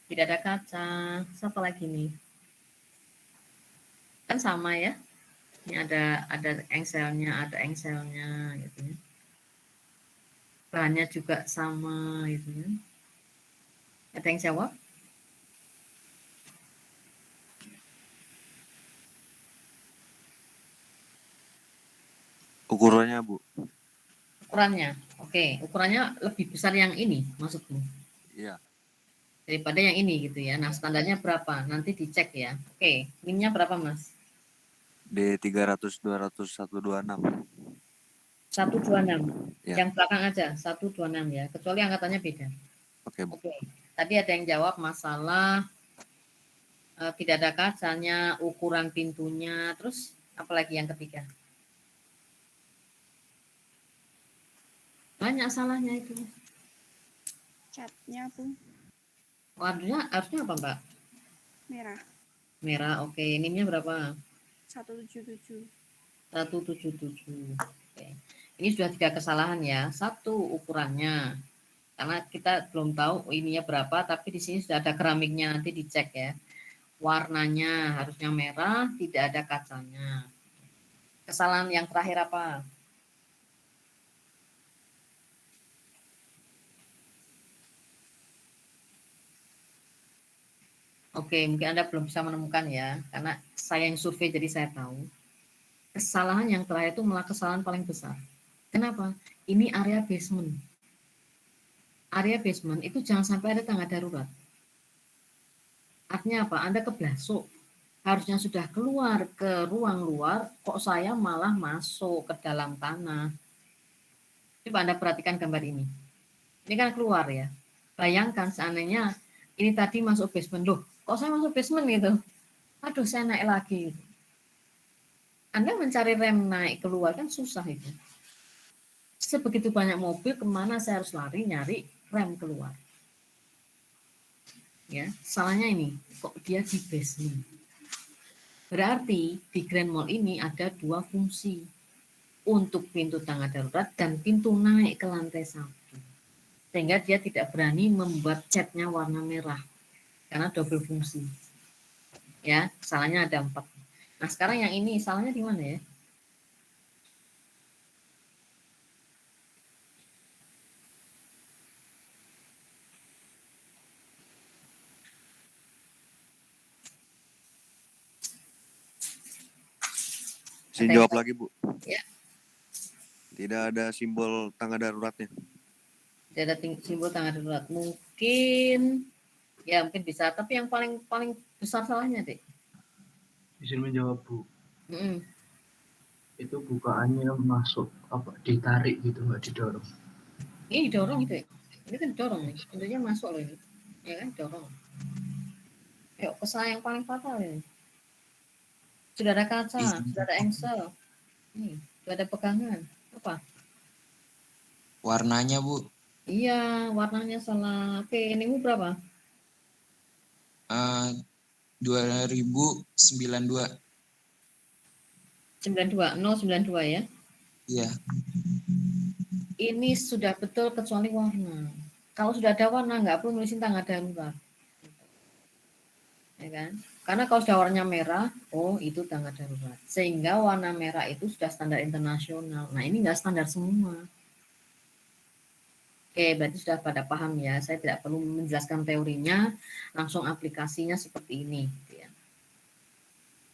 Tidak ada kaca. Siapa lagi nih? Kan sama ya. Ini ada engselnya gitu ya. Bahannya juga sama gitu ya. Ada yang jawab? Ukurannya, Bu. Ukurannya. Oke, ukurannya lebih besar yang ini maksudmu. Iya. Daripada yang ini gitu ya. Nah, standarnya berapa? Nanti dicek ya. Oke, NIM-nya berapa, Mas? D300, 200, 126. 126. Ya. Yang belakang aja, 126 ya. Kecuali angkatannya beda. Oke, Bu. Oke. Tadi ada yang jawab masalah tidak ada kacanya, ukuran pintunya, terus apalagi yang ketiga? Banyak salahnya itu. Catnya Bu Warnanya harusnya apa, Mbak? merah Merah, oke. NIM-nya berapa? 177. 177. Oke. Ini sudah 3 kesalahan ya. 1 ukurannya. Karena kita belum tahu ininya berapa, tapi di sini sudah ada keramiknya, nanti dicek ya. Warnanya harusnya merah, tidak ada kacanya. Kesalahan yang terakhir apa? Oke, mungkin Anda belum bisa menemukan ya, karena saya yang survei jadi saya tahu. Kesalahan yang terakhir itu malah kesalahan paling besar. Kenapa? Ini area basement. Area basement itu jangan sampai ada tangga darurat. Artinya apa? Anda keblasuk. Harusnya sudah keluar ke ruang luar, kok saya malah masuk ke dalam tanah. Coba Anda perhatikan gambar ini. Ini kan keluar ya. Bayangkan seandainya ini tadi masuk basement. Loh, kok saya masuk basement gitu? Aduh, saya naik lagi. Anda mencari rem naik keluar kan susah itu. Sebegitu banyak mobil, kemana saya harus lari nyari rem keluar. Ya, salahnya ini, kok dia di basement. Berarti di Grand Mall ini ada 2 fungsi. Untuk pintu tangga darurat dan pintu naik ke lantai 1. Sehingga dia tidak berani membuat catnya warna merah. Karena double fungsi. Ya, salahnya ada 4. Nah, sekarang yang ini salahnya di mana ya? Saya jawab lagi, Bu. Ya. Tidak ada simbol tangga daruratnya. Tidak ada simbol tangga darurat. Mungkin bisa, tapi yang paling besar salahnya, Dek. Izin menjawab, Bu. Mm-mm. Itu bukaannya masuk apa ditarik gitu, nggak didorong. Ini didorong itu ya. Ini kan didorong nih. Tentunya masuk loh ini. Ya kan, dorong. Yuk, kesalahan yang paling fatal ini. Sudah ada kaca, sudah ada engsel. Nih, sudah ada pegangan. Apa? Warnanya, Bu. Iya, warnanya salah. Oke, ini berapa? 2092. 092 ya. Iya. Ini sudah betul kecuali warna. Kalau sudah ada warna, nggak perlu nulisin tangga darurat. Ya kan? Karena kalau sudah warnanya merah, oh itu tangga darurat. Sehingga warna merah itu sudah standar internasional. Nah, ini nggak standar semua. Oke, berarti sudah pada paham ya. Saya tidak perlu menjelaskan teorinya, langsung aplikasinya seperti ini.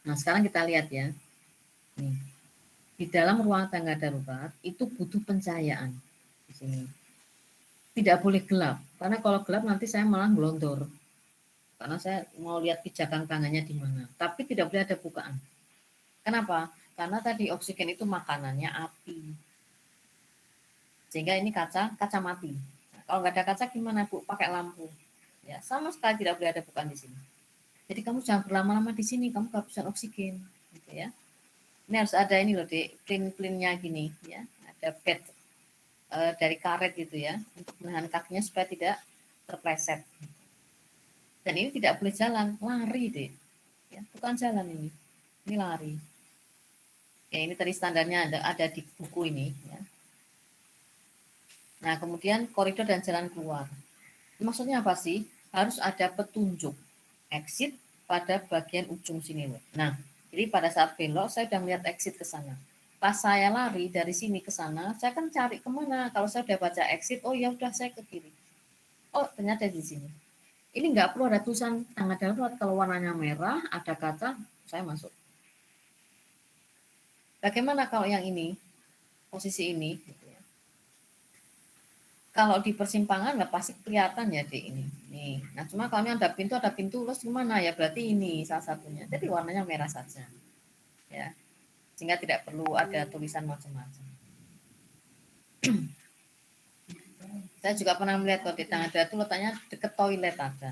Nah, sekarang kita lihat ya. Nih. di dalam ruang tangga darurat itu butuh pencahayaan di sini. Tidak boleh gelap, karena kalau gelap nanti saya malah gelondor. Karena saya mau lihat pijakan tangannya di mana. Tapi tidak boleh ada bukaan. Kenapa? Karena tadi oksigen itu makanannya api. Sehingga ini kaca mati. Nah, kalau nggak ada kaca gimana Bu? Pakai lampu. Ya, sama sekali tidak boleh ada bukaan di sini. Jadi kamu jangan berlama-lama di sini, kamu kehabisan oksigen, gitu ya. Ini harus ada ini loh, Dek, plin-plinnya gini, ya. Ada pad dari karet gitu ya, untuk menahan kakinya supaya tidak terpleset. Dan ini tidak boleh jalan, lari Dek. Ya, bukan jalan ini lari. Ya ini tadi standarnya ada di buku ini. Ya. Nah kemudian koridor dan jalan keluar. Maksudnya apa sih? Harus ada petunjuk exit pada bagian ujung sini loh. Nah, jadi pada saat belok saya sudah melihat exit ke sana. Pas saya lari dari sini ke sana, saya kan cari kemana. Kalau saya sudah baca exit, oh ya udah saya ke kiri. Oh ternyata di sini. Ini nggak perlu ada tulisan tangga darurat. Kalau warnanya merah, ada kaca, saya masuk. Bagaimana kalau yang ini, posisi ini? Gitu ya. Kalau di persimpangan nggak pasti kelihatan ya di ini. Nih. Nah cuma kalau ini ada pintu terus gimana ya? Berarti ini salah satunya. Jadi warnanya merah saja, ya. Sehingga tidak perlu ada tulisan macam-macam. Saya juga pernah melihat kalau di tangga darurat itu letaknya dekat toilet ada.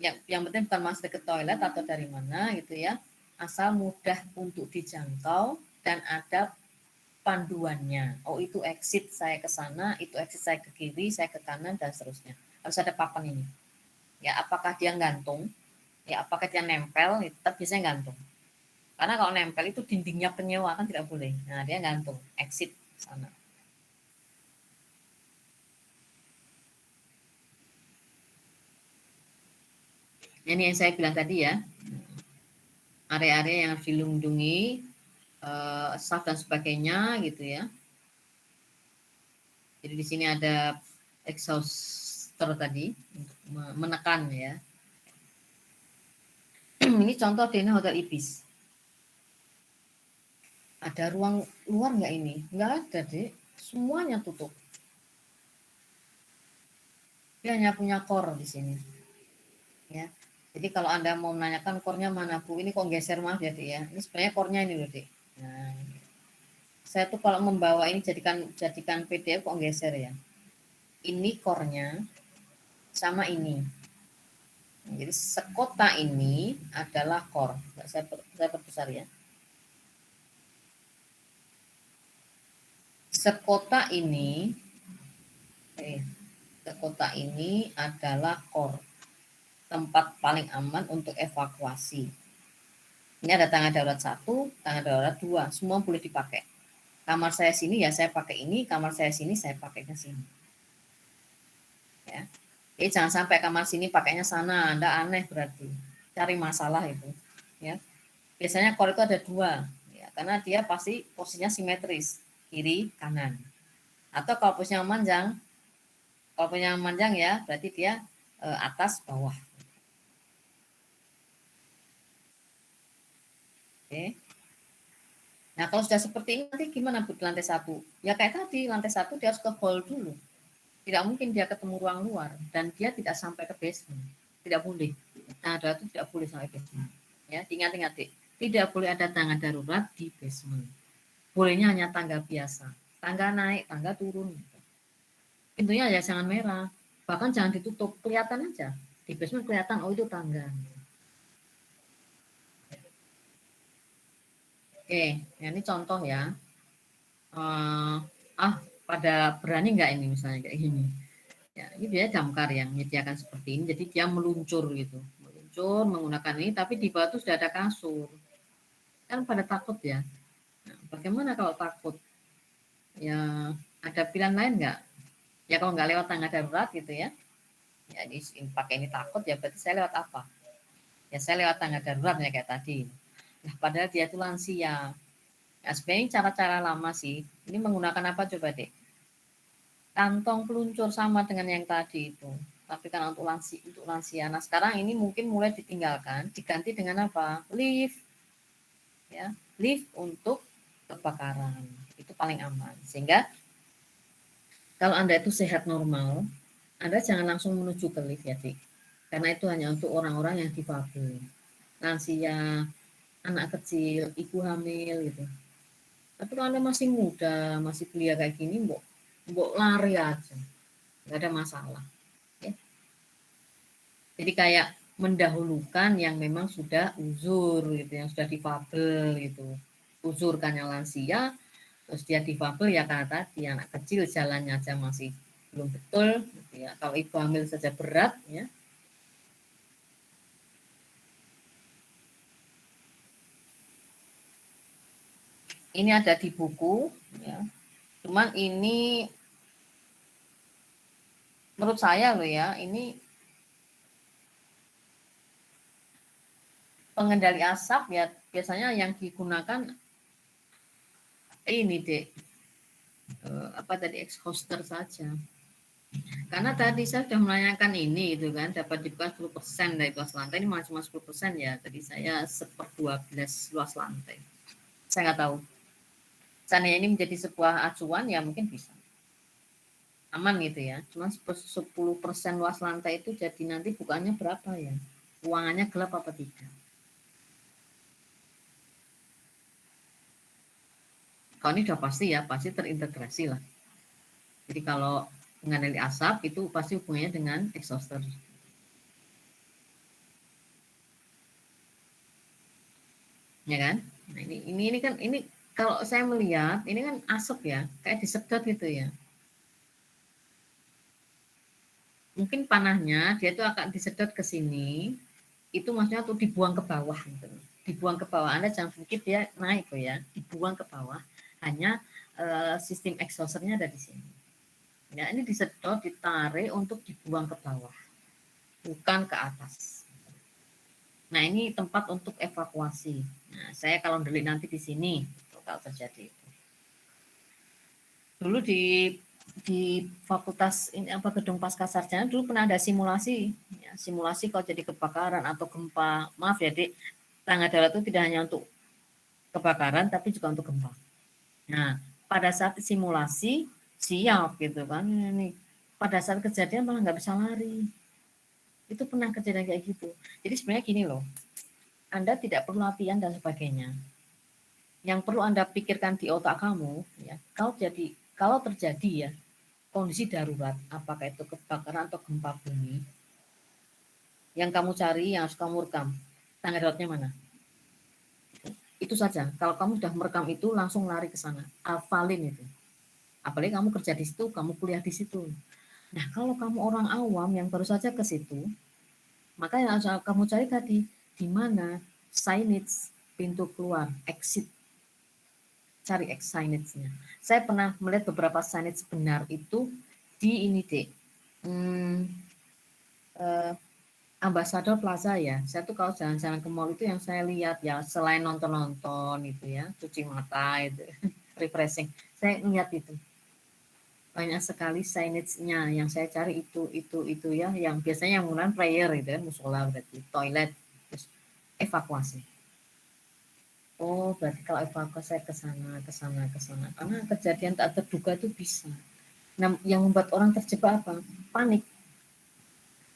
Yang penting bukan masuk dekat toilet atau dari mana gitu ya. Asal mudah untuk dijangkau dan ada panduannya. Oh itu exit saya ke sana, itu exit saya ke kiri, saya ke kanan dan seterusnya. Harus ada papan ini. Ya apakah dia gantung? Ya apakah dia nempel? Tetap biasanya gantung. Karena kalau nempel itu dindingnya penyewa kan tidak boleh. Nah dia gantung, exit sana. Ini yang saya bilang tadi ya. Area-area yang dilindungi staff dan sebagainya gitu ya. Jadi di sini ada exhauster tadi untuk menekan ya. Ini contoh Dena Hotel Ibis. Ada ruang luar nggak ini? Nggak ada deh. Semuanya tutup. Dia hanya punya core di sini. Ya. Jadi kalau Anda mau menanyakan core-nya mana Bu? Ini kok geser maaf ya Dek ya. Ini sebenarnya core-nya ini loh Dek. Nah, saya tuh kalau membawa ini jadikan PDF kok geser ya. Ini core-nya sama ini. Jadi sekota ini adalah core. Saya perbesar ya. Sekota ini adalah core. Tempat paling aman untuk evakuasi. Ini ada tangga darurat 1, tangga darurat 2, semua boleh dipakai. Kamar saya sini ya saya pakai ini, kamar saya sini saya pakai ke sini. Ya. Jadi jangan sampai kamar sini pakainya sana, Anda aneh berarti. Cari masalah itu. Ya. Biasanya core itu ada 2, ya, karena dia pasti posisinya simetris, kiri, kanan. Atau kalau posisinya memanjang, ya berarti dia atas, bawah. Oke. Nah kalau sudah seperti ini nanti gimana Bu di lantai 1? Ya kayak tadi, lantai 1 dia harus ke hall dulu. Tidak mungkin dia ketemu ruang luar dan dia tidak sampai ke basement. Tidak boleh. Tangga darurat itu tidak boleh sampai basement. Ya, ingat-ingat Dek. Tidak boleh ada tangga darurat di basement. Bolehnya hanya tangga biasa. Tangga naik, tangga turun. Pintunya ya jangan merah. Bahkan jangan ditutup, kelihatan aja. Di basement kelihatan, oh itu tangga. Oke, ya ini contoh ya. Pada berani nggak ini misalnya kayak gini. Ya, ini dia damkar yang menyediakan seperti ini. Jadi dia meluncur gitu. Meluncur menggunakan ini, tapi di bawah itu sudah ada kasur. Kan pada takut ya. Nah, bagaimana kalau takut? Ya, ada pilihan lain nggak? Ya kalau nggak lewat tangga darurat gitu ya. Ya ini pakai ini takut ya berarti saya lewat apa? Ya saya lewat tangga darurat ya kayak tadi. Nah, padahal dia itu lansia. Nah, sebenarnya cara-cara lama sih. Ini menggunakan apa coba Dek? Kantong peluncur sama dengan yang tadi itu. Tapi kan untuk lansia. Nah, sekarang ini mungkin mulai ditinggalkan, diganti dengan apa? Lift. Ya. lift untuk kebakaran. Itu paling aman. Sehingga kalau Anda itu sehat normal, Anda jangan langsung menuju ke lift ya, Dik. Karena itu hanya untuk orang-orang yang difabel, lansia, anak kecil, ibu hamil gitu. Tapi kalau Anda masih muda, masih belia kayak gini, mbok lari aja. Nggak ada masalah. Ya. Jadi kayak mendahulukan yang memang sudah uzur gitu, yang sudah difabel gitu. Uzur kan yang lansia, terus dia difabel ya karena tadi anak kecil jalannya aja masih belum betul gitu ya. Kalau ibu hamil saja berat ya. Ini ada di buku ya. Cuman ini menurut saya loh ya, ini pengendali asap ya biasanya yang digunakan ini deh apa tadi exhauster saja. Karena tadi saya sudah menanyakan ini itu kan dapat dibuka 10% dari luas lantai, ini cuma 10% ya. Tadi saya 1/12 luas lantai. Saya nggak tahu. Seandainya ini menjadi sebuah acuan ya mungkin bisa. Aman gitu ya. Cuma 10% luas lantai itu jadi nanti bukannya berapa ya? Ruangannya gelap apa tidak? Kalau ini sudah pasti ya, pasti terintegrasi lah. Jadi kalau mengenali asap itu pasti hubungannya dengan exhauster. Ya kan? Nah, ini kan ini kalau saya melihat ini kan asap ya, kayak disedot gitu ya. Mungkin panahnya dia itu akan disedot ke sini, itu maksudnya tuh dibuang ke bawah gitu. Dibuang ke bawah, Anda jangan pikir dia naik kok ya, dibuang ke bawah. Hanya sistem exhausternya ada di sini. Ya, ini disedot, ditarik untuk dibuang ke bawah, bukan ke atas. Nah, ini tempat untuk evakuasi. Nah, saya kalau delik nanti di sini kalau terjadi. Dulu di fakultas ini apa gedung pascasarjana dulu pernah ada simulasi, ya, simulasi kalau jadi kebakaran atau gempa. Maaf ya, Dik, tangga darurat itu tidak hanya untuk kebakaran tapi juga untuk gempa. Nah, pada saat simulasi siap gitu kan, ini pada saat kejadian malah nggak bisa lari. Itu pernah kejadian kayak gitu. Jadi sebenarnya gini loh, Anda tidak perlu latihan dan sebagainya. Yang perlu Anda pikirkan di otak kamu, ya, kalau terjadi ya kondisi darurat, apakah itu kebakaran atau gempa bumi, yang kamu cari, yang harus kamu rekam, tangga daruratnya mana? Itu saja. Kalau kamu sudah merekam itu, langsung lari ke sana, hafalin itu. Apalagi kamu kerja di situ, kamu kuliah di situ. Nah, kalau kamu orang awam yang baru saja ke situ, maka yang harus kamu cari tadi, di mana signage pintu keluar, exit. Cari signage-nya. Saya pernah melihat beberapa signage benar itu di ini deh. Ambassador Plaza ya. Saya tuh kalau jalan-jalan ke mall itu yang saya lihat ya selain nonton-nonton itu ya, cuci mata itu, refreshing. Saya lihat itu. Banyak sekali signage-nya yang saya cari itu ya, yang biasanya yang menggunakan prayer gitu ya, musola berarti, toilet, terus evakuasi. Oh, berarti kalau evakuasi saya ke sana. Karena kejadian tak terduga itu bisa. Nah, yang membuat orang terjebak apa? Panik.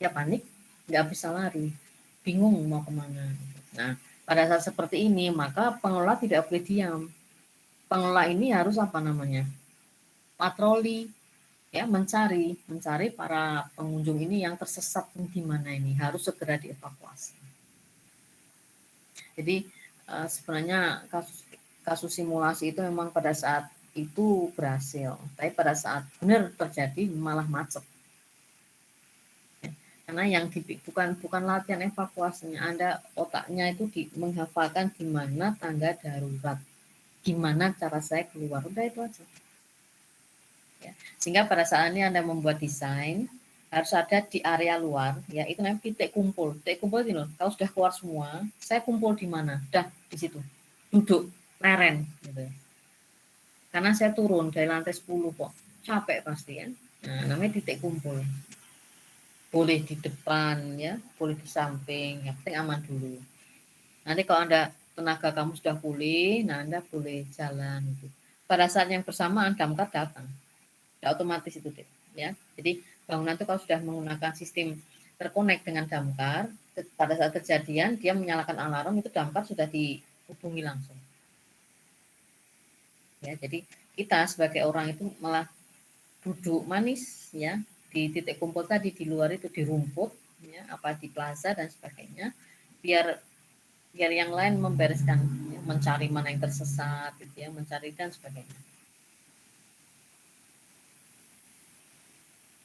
Ya panik, nggak bisa lari. Bingung mau kemana. Nah, pada saat seperti ini, maka pengelola tidak boleh diam. Pengelola ini harus apa namanya? Patroli, ya mencari para pengunjung ini yang tersesat di mana ini. Harus segera dievakuasi. Jadi, sebenarnya kasus simulasi itu memang pada saat itu berhasil, tapi pada saat benar terjadi malah macet. Ya, karena yang bukan latihan evakuasinya, Anda otaknya itu menghafalkan di mana tangga darurat, gimana cara saya keluar, udah itu aja. Ya, sehingga pada saat ini Anda membuat desain harus ada di area luar, ya itu namanya titik kumpul. Titik kumpul itu loh, kalau sudah keluar semua, saya kumpul di mana? Udah di situ, duduk, leren, gitu. Karena saya turun dari lantai 10 kok, capek pasti kan. Nah, namanya titik kumpul. Boleh di depan ya, boleh di samping, yang penting aman dulu. Nanti kalau Anda tenaga kamu sudah pulih, nah Anda boleh jalan. Gitu. Pada saat yang bersamaan damkar datang, ya otomatis itu deh, ya. Jadi bangunan itu kalau sudah menggunakan sistem terkonek dengan damkar, pada saat kejadian dia menyalakan alarm itu damkar sudah dihubungi langsung. Ya, jadi kita sebagai orang itu malah duduk manis ya di titik kumpul tadi di luar itu di rumput ya apa di plaza dan sebagainya biar yang lain membereskan ya, mencari mana yang tersesat gitu ya mencari dan sebagainya.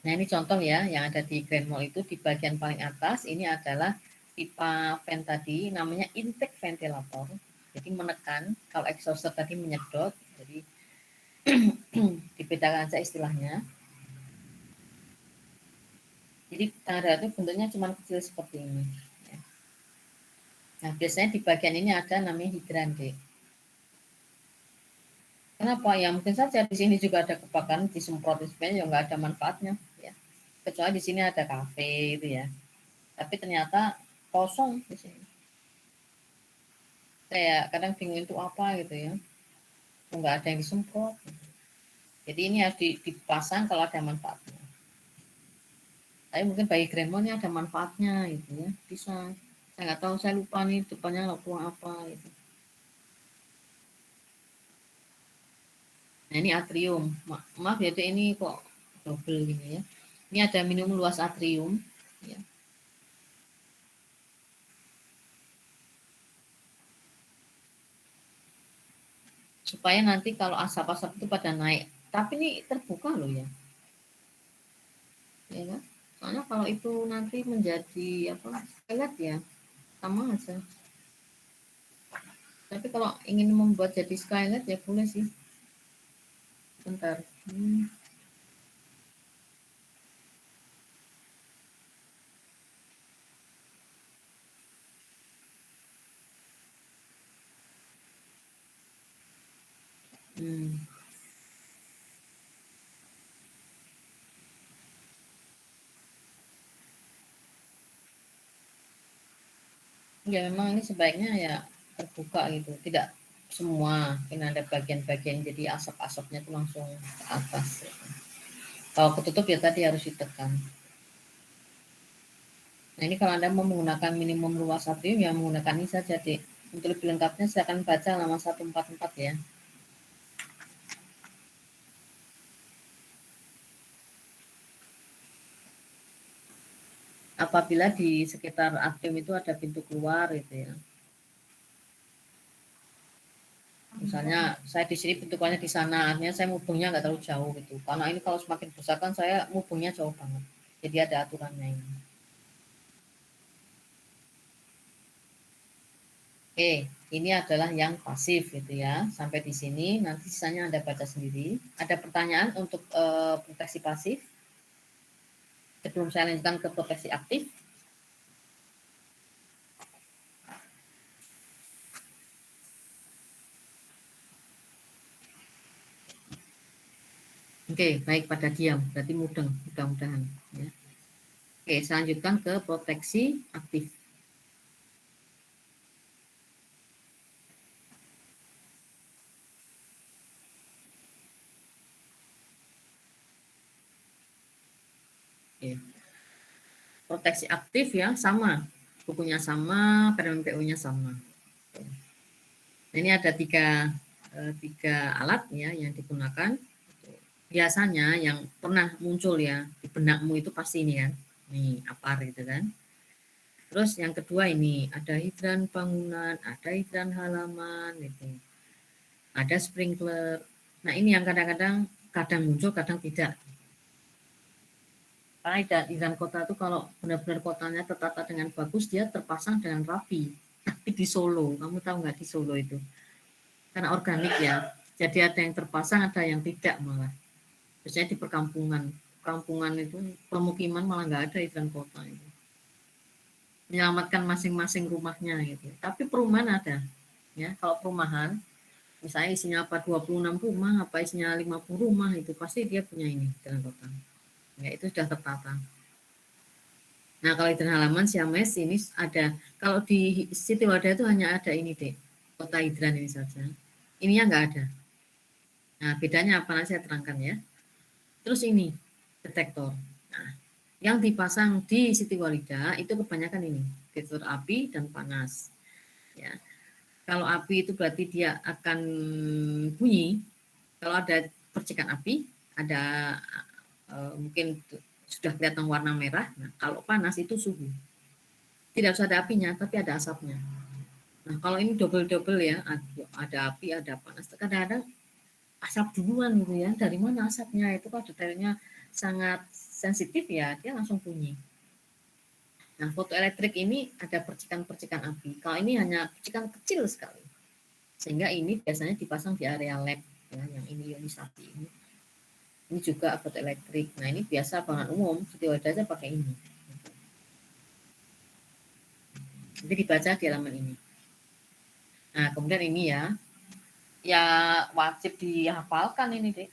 Nah ini contoh ya yang ada di Grand Mall itu di bagian paling atas ini adalah pipa vent tadi namanya intake ventilator jadi menekan kalau exhauster tadi menyedot jadi dibedakan saja istilahnya. Jadi tangga itu bentuknya cuma kecil seperti ini. Ya. Nah biasanya di bagian ini ada namanya hidran. Kenapa? Ya mungkin saja di sini juga ada kebakaran disemprot sebenarnya nggak ada manfaatnya. Ya. Kecuali di sini ada kafe itu ya. Tapi ternyata kosong di sini. Saya kadang bingung itu apa gitu ya. Nggak ada yang disemprot. Jadi ini harus dipasang kalau ada manfaatnya. Tapi mungkin bagi Grand Mall ini ada manfaatnya gitu ya. Bisa. Saya nggak tahu, saya lupa nih depannya ruang apa gitu. Nah ini atrium. Maaf ya, ini kok double gini ya. Ini ada minimum luas atrium. Ya. Supaya nanti kalau asap-asap itu pada naik. Tapi ini terbuka loh ya. Ya kan? Soalnya kalau itu nanti menjadi apa? Saya lihat ya, sama aja. Tapi kalau ingin membuat jadi skylight ya boleh sih. Bentar. Ya memang ini sebaiknya ya terbuka gitu, tidak semua, ini ada bagian-bagian jadi asap-asapnya itu langsung ke atas. Gitu. Kalau ketutup ya tadi harus ditekan. Nah ini kalau Anda mau menggunakan minimum luas atrium ya menggunakan ini saja deh. Untuk lebih lengkapnya silakan baca halaman 144 ya. Apabila di sekitar atrium itu ada pintu keluar gitu ya. Misalnya saya di sini pintu keluarnya di sana, artinya saya mubungnya nggak terlalu jauh gitu. Karena ini kalau semakin besar kan saya mubungnya jauh banget. Jadi ada aturannya ini. Oke, ini adalah yang pasif gitu ya. Sampai di sini, nanti sisanya Anda baca sendiri. Ada pertanyaan untuk proteksi pasif? Sebelum saya lanjutkan ke proteksi aktif. Oke, baik pada diam, berarti mudeng, mudah-mudahan. Ya. Oke, saya lanjutkan ke proteksi aktif. Oke. Proteksi aktif ya, sama. Bukunya sama, PMPU-nya sama. Oke. Ini ada tiga alat ya yang digunakan. Biasanya yang pernah muncul ya di benakmu itu pasti ini kan, ini APAR gitu kan. Terus yang kedua ini ada hidran bangunan, ada hidran halaman gitu, ada sprinkler. Nah ini yang kadang muncul, kadang tidak. Karena hidran kota itu kalau benar-benar kotanya tertata dengan bagus, dia terpasang dengan rapi. Tapi di Solo, kamu tahu nggak di Solo itu? Karena organik ya, jadi ada yang terpasang, ada yang tidak malah. Biasanya di perkampungan itu pemukiman malah nggak ada hidran kota itu. Menyelamatkan masing-masing rumahnya gitu. Tapi perumahan ada. Ya, kalau perumahan misalnya isinya apa 26 rumah, apa isinya 50 rumah itu pasti dia punya ini hidran kota. Ya, itu sudah tertata. Nah, kalau hidran halaman Siames ini ada, kalau di Siti Wadah itu hanya ada ini deh. fotahidran ini saja. Ininya nggak ada. Nah, bedanya apa nanti saya terangkan ya. Terus ini detektor. Nah, yang dipasang di Siti Walida itu kebanyakan ini, detektor api dan panas. Ya. Kalau api itu berarti dia akan bunyi. Kalau ada percikan api, ada mungkin sudah kelihatan warna merah. Nah, kalau panas itu suhu. Tidak harus ada apinya, tapi ada asapnya. Nah, kalau ini double-double ya, ada api, ada panas. Kadang-kadang asap duluan gitu ya. Dari mana asapnya? Itu kalau detailnya sangat sensitif ya, dia langsung bunyi. Nah, fotoelektrik ini ada percikan-percikan api. Kalau ini hanya percikan kecil sekali. Sehingga ini biasanya dipasang di area lab ya, yang ini ionisasi ini. Ini juga fotoelektrik. Nah, ini biasa bangunan umum, Siti Walida aja pakai ini. Jadi dibaca di halaman ini. Nah, kemudian ini ya wajib dihafalkan ini, Dek.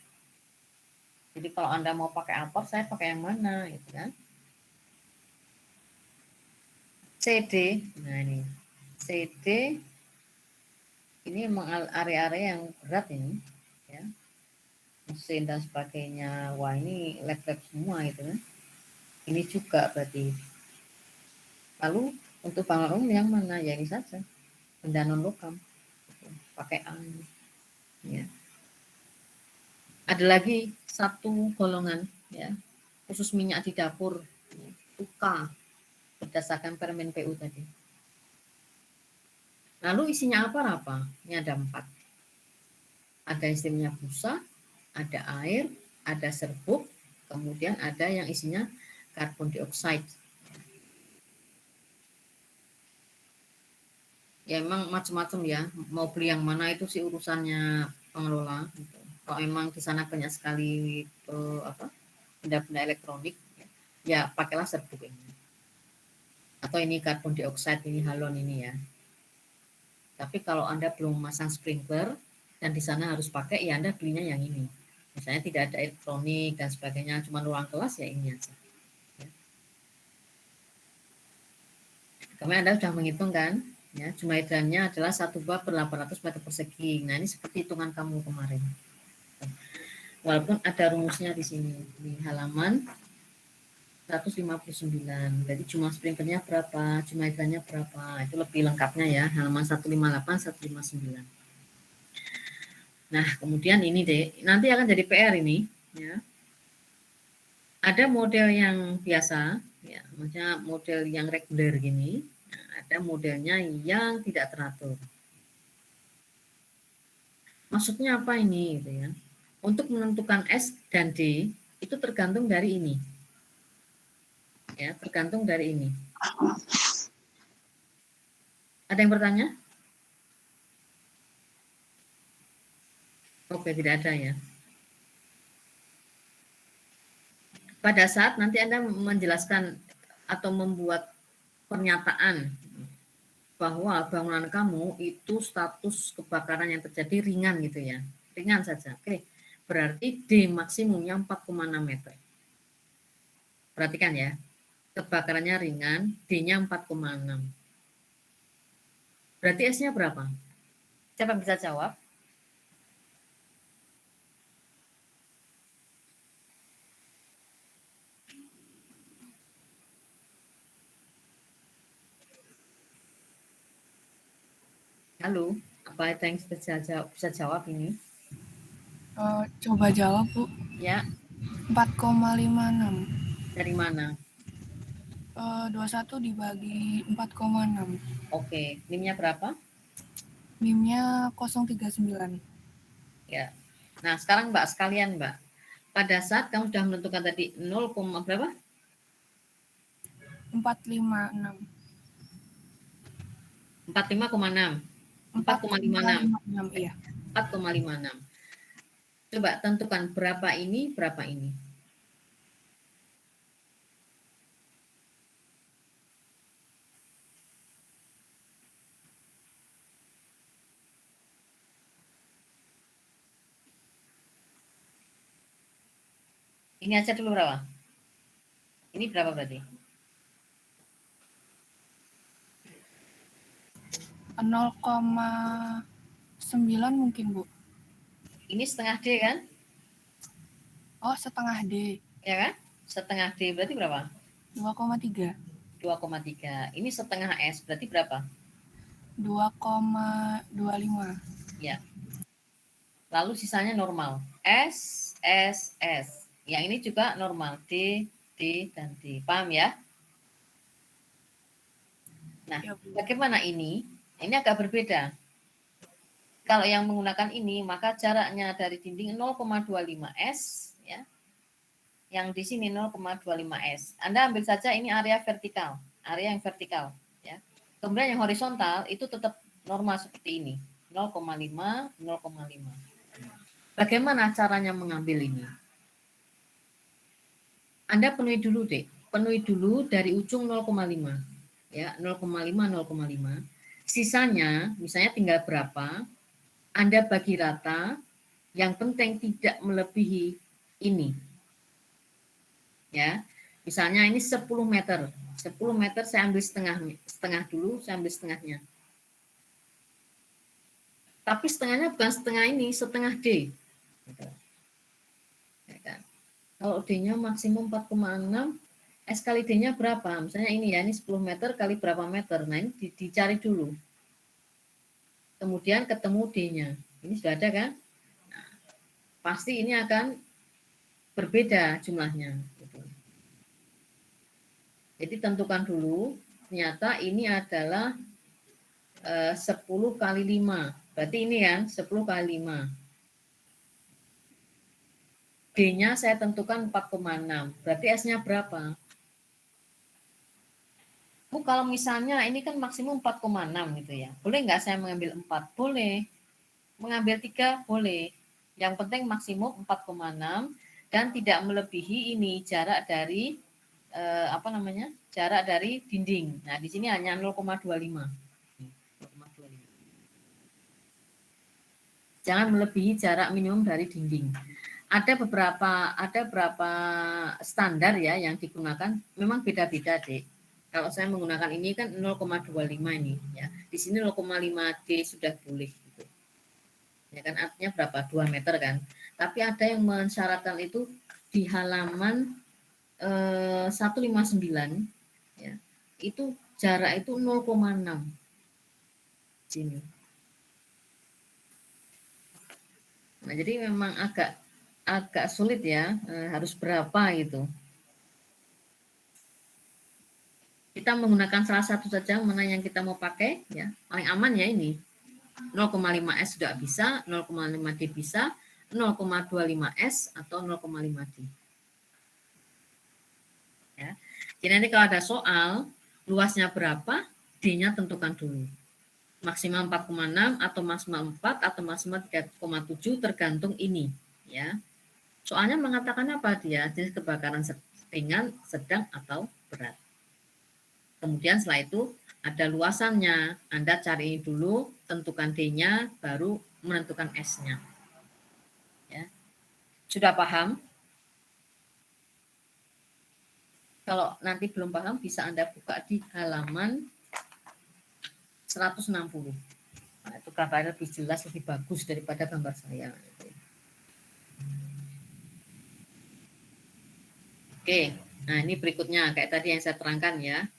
Jadi kalau Anda mau pakai apa, saya pakai yang mana, gitu kan. CD, nah ini. CD, ini memang area-area yang berat ini, ya. Mesin dan sebagainya, wah ini lab-lab semua gitu kan. Ini juga berarti. Lalu untuk bangunan umum yang mana? Ya ini saja. Benda non logam. Pakai A ini. Ya. Ada lagi satu golongan ya, khusus minyak di dapur, UK, berdasarkan permen PU tadi. Lalu isinya apa? Ini ada 4. Ada isinya busa, ada air, ada serbuk, kemudian ada yang isinya karbon dioksida. Ya emang macam-macam ya, mau beli yang mana itu sih urusannya pengelola. Gitu. Kalau memang di sana banyak sekali benda-benda elektronik, ya pakailah serbuk ini. Atau ini karbon dioksida, ini halon ini ya. Tapi kalau Anda belum memasang sprinkler dan di sana harus pakai, ya Anda belinya yang ini. Misalnya tidak ada elektronik dan sebagainya, cuma ruang kelas ya ini aja. Ya. Kemarin Anda sudah menghitung kan? Ya, jumlah hidrannya adalah 1 bab per 800 meter persegi. Nah ini seperti hitungan kamu kemarin. Walaupun ada rumusnya di sini di halaman 159. Jadi jumlah sprinklernya berapa, jumlah hidrannya berapa, itu lebih lengkapnya ya, halaman 158, 159. Nah, kemudian ini deh, nanti akan jadi PR ini ya. Ada model yang biasa ya, maksudnya model yang reguler gini. Nah, ada modelnya yang tidak teratur. Maksudnya apa ini gitu ya? Untuk menentukan S dan D itu tergantung dari ini. Ya, tergantung dari ini. Ada yang bertanya? Oke, tidak ada ya. Pada saat nanti Anda menjelaskan atau membuat pernyataan bahwa bangunan kamu itu status kebakaran yang terjadi ringan gitu ya. Ringan saja. Oke. Berarti D maksimumnya 4,6 meter. Perhatikan ya. Kebakarannya ringan, D-nya 4,6. Berarti S-nya berapa? Siapa yang bisa jawab? Halo, apa ada yang bisa jawab ini? Coba jawab, Bu. Ya, 4,56. dari mana? 21 dibagi 4,6. Oke, NIM-nya berapa? NIM-nya 039. Ya. Nah, sekarang Mbak sekalian, Mbak. Pada saat kamu sudah menentukan tadi 0, berapa? 456. 45,6. 4,56. Iya. 4,56. Coba tentukan berapa ini, berapa ini. Ini aja dulu berapa? Ini berapa berarti? 0,9 mungkin, Bu. Ini setengah D kan? Oh, setengah D. Ya kan? Setengah D berarti berapa? 2,3. 2,3. Ini setengah S berarti berapa? 2,25. Ya. Lalu sisanya normal. S, S, S. Yang ini juga normal. D, D, dan D. Paham ya? Nah, Ya, Bu. bagaimana ini? Ini agak berbeda. Kalau yang menggunakan ini, maka jaraknya dari dinding 0,25 S, ya. Yang di sini 0,25 S. Anda ambil saja ini area vertikal, area yang vertikal, ya. Kemudian yang horizontal itu tetap normal seperti ini, 0,5, 0,5. Bagaimana caranya mengambil ini? Anda penuhi dulu, Dek. Penuhi dulu dari ujung 0,5. Ya, 0,5, 0,5. Sisanya, misalnya tinggal berapa, Anda bagi rata, yang penting tidak melebihi ini. Ya, misalnya ini 10 meter. 10 meter saya ambil setengah dulu, saya ambil setengahnya. Tapi setengahnya bukan setengah ini, setengah D. Gitu. Ya kan? Kalau D-nya maksimum 4,6, S kali D-nya berapa? Misalnya ini ya, ini 10 meter kali berapa meter. Nah, ini dicari dulu. Kemudian ketemu D-nya. Ini sudah ada kan? Nah, pasti ini akan berbeda jumlahnya. Gitu. Jadi tentukan dulu, ternyata ini adalah 10 kali 5. Berarti ini kan 10 kali 5. D-nya saya tentukan 4,6. Berarti S-nya berapa? Bu, kalau misalnya ini kan maksimum 4,6 gitu ya. Boleh nggak saya mengambil 4? Boleh. Mengambil 3? Boleh. Yang penting maksimum 4,6 dan tidak melebihi ini jarak dari jarak dari dinding. Nah, di sini hanya 0,25. Jangan melebihi jarak minimum dari dinding. Ada beberapa standar ya yang digunakan, memang beda-beda, Dek. Kalau saya menggunakan ini kan 0,25 ini ya. Di sini 0,5 D sudah boleh gitu. Ya kan artinya berapa? 2 meter kan. Tapi ada yang mensyaratkan itu di halaman 159 ya. Itu jarak itu 0,6 sini. Nah, jadi memang agak sulit ya, harus berapa gitu. Kita menggunakan salah satu saja mana yang kita mau pakai ya. Paling aman ya ini. 0,5 S sudah bisa, 0,5 D bisa, 0,25 S atau 0,5 D. Ya. Jadi nanti kalau ada soal, luasnya berapa, D-nya tentukan dulu. Maksimal 4,6 atau maksimal 4 atau maksimal 3,7 tergantung ini. Ya. Soalnya mengatakan apa dia? Jenis kebakaran ringan, sedang, atau berat. Kemudian setelah itu ada luasannya. Anda cari dulu, tentukan D-nya, baru menentukan S-nya. Ya. Sudah paham? Kalau nanti belum paham, bisa Anda buka di halaman 160. Nah, itu gambarnya lebih jelas, lebih bagus daripada gambar saya. Oke, nah ini berikutnya, kayak tadi yang saya terangkan ya.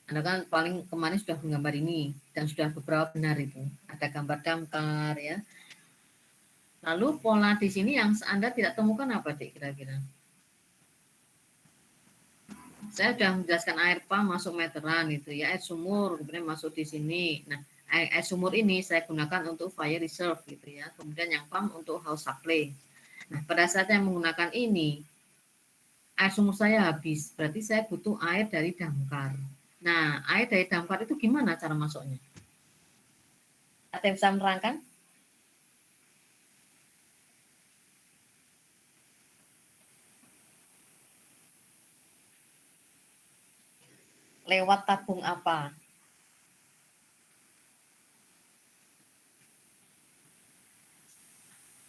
Anda kan paling kemarin sudah menggambar ini, dan sudah beberapa benar itu. Ada gambar damkar ya. Lalu pola di sini yang Anda tidak temukan apa, Dik, kira-kira? Saya sudah menjelaskan air pump masuk meteran itu ya, air sumur kemudian masuk di sini. Nah, air sumur ini saya gunakan untuk fire reserve gitu ya. Kemudian yang pump untuk house supply. Nah, pada saat yang menggunakan ini, air sumur saya habis, berarti saya butuh air dari damkar. Nah, air dari damkar itu gimana cara masuknya? Ada yang bisa menerangkan? Lewat tabung apa?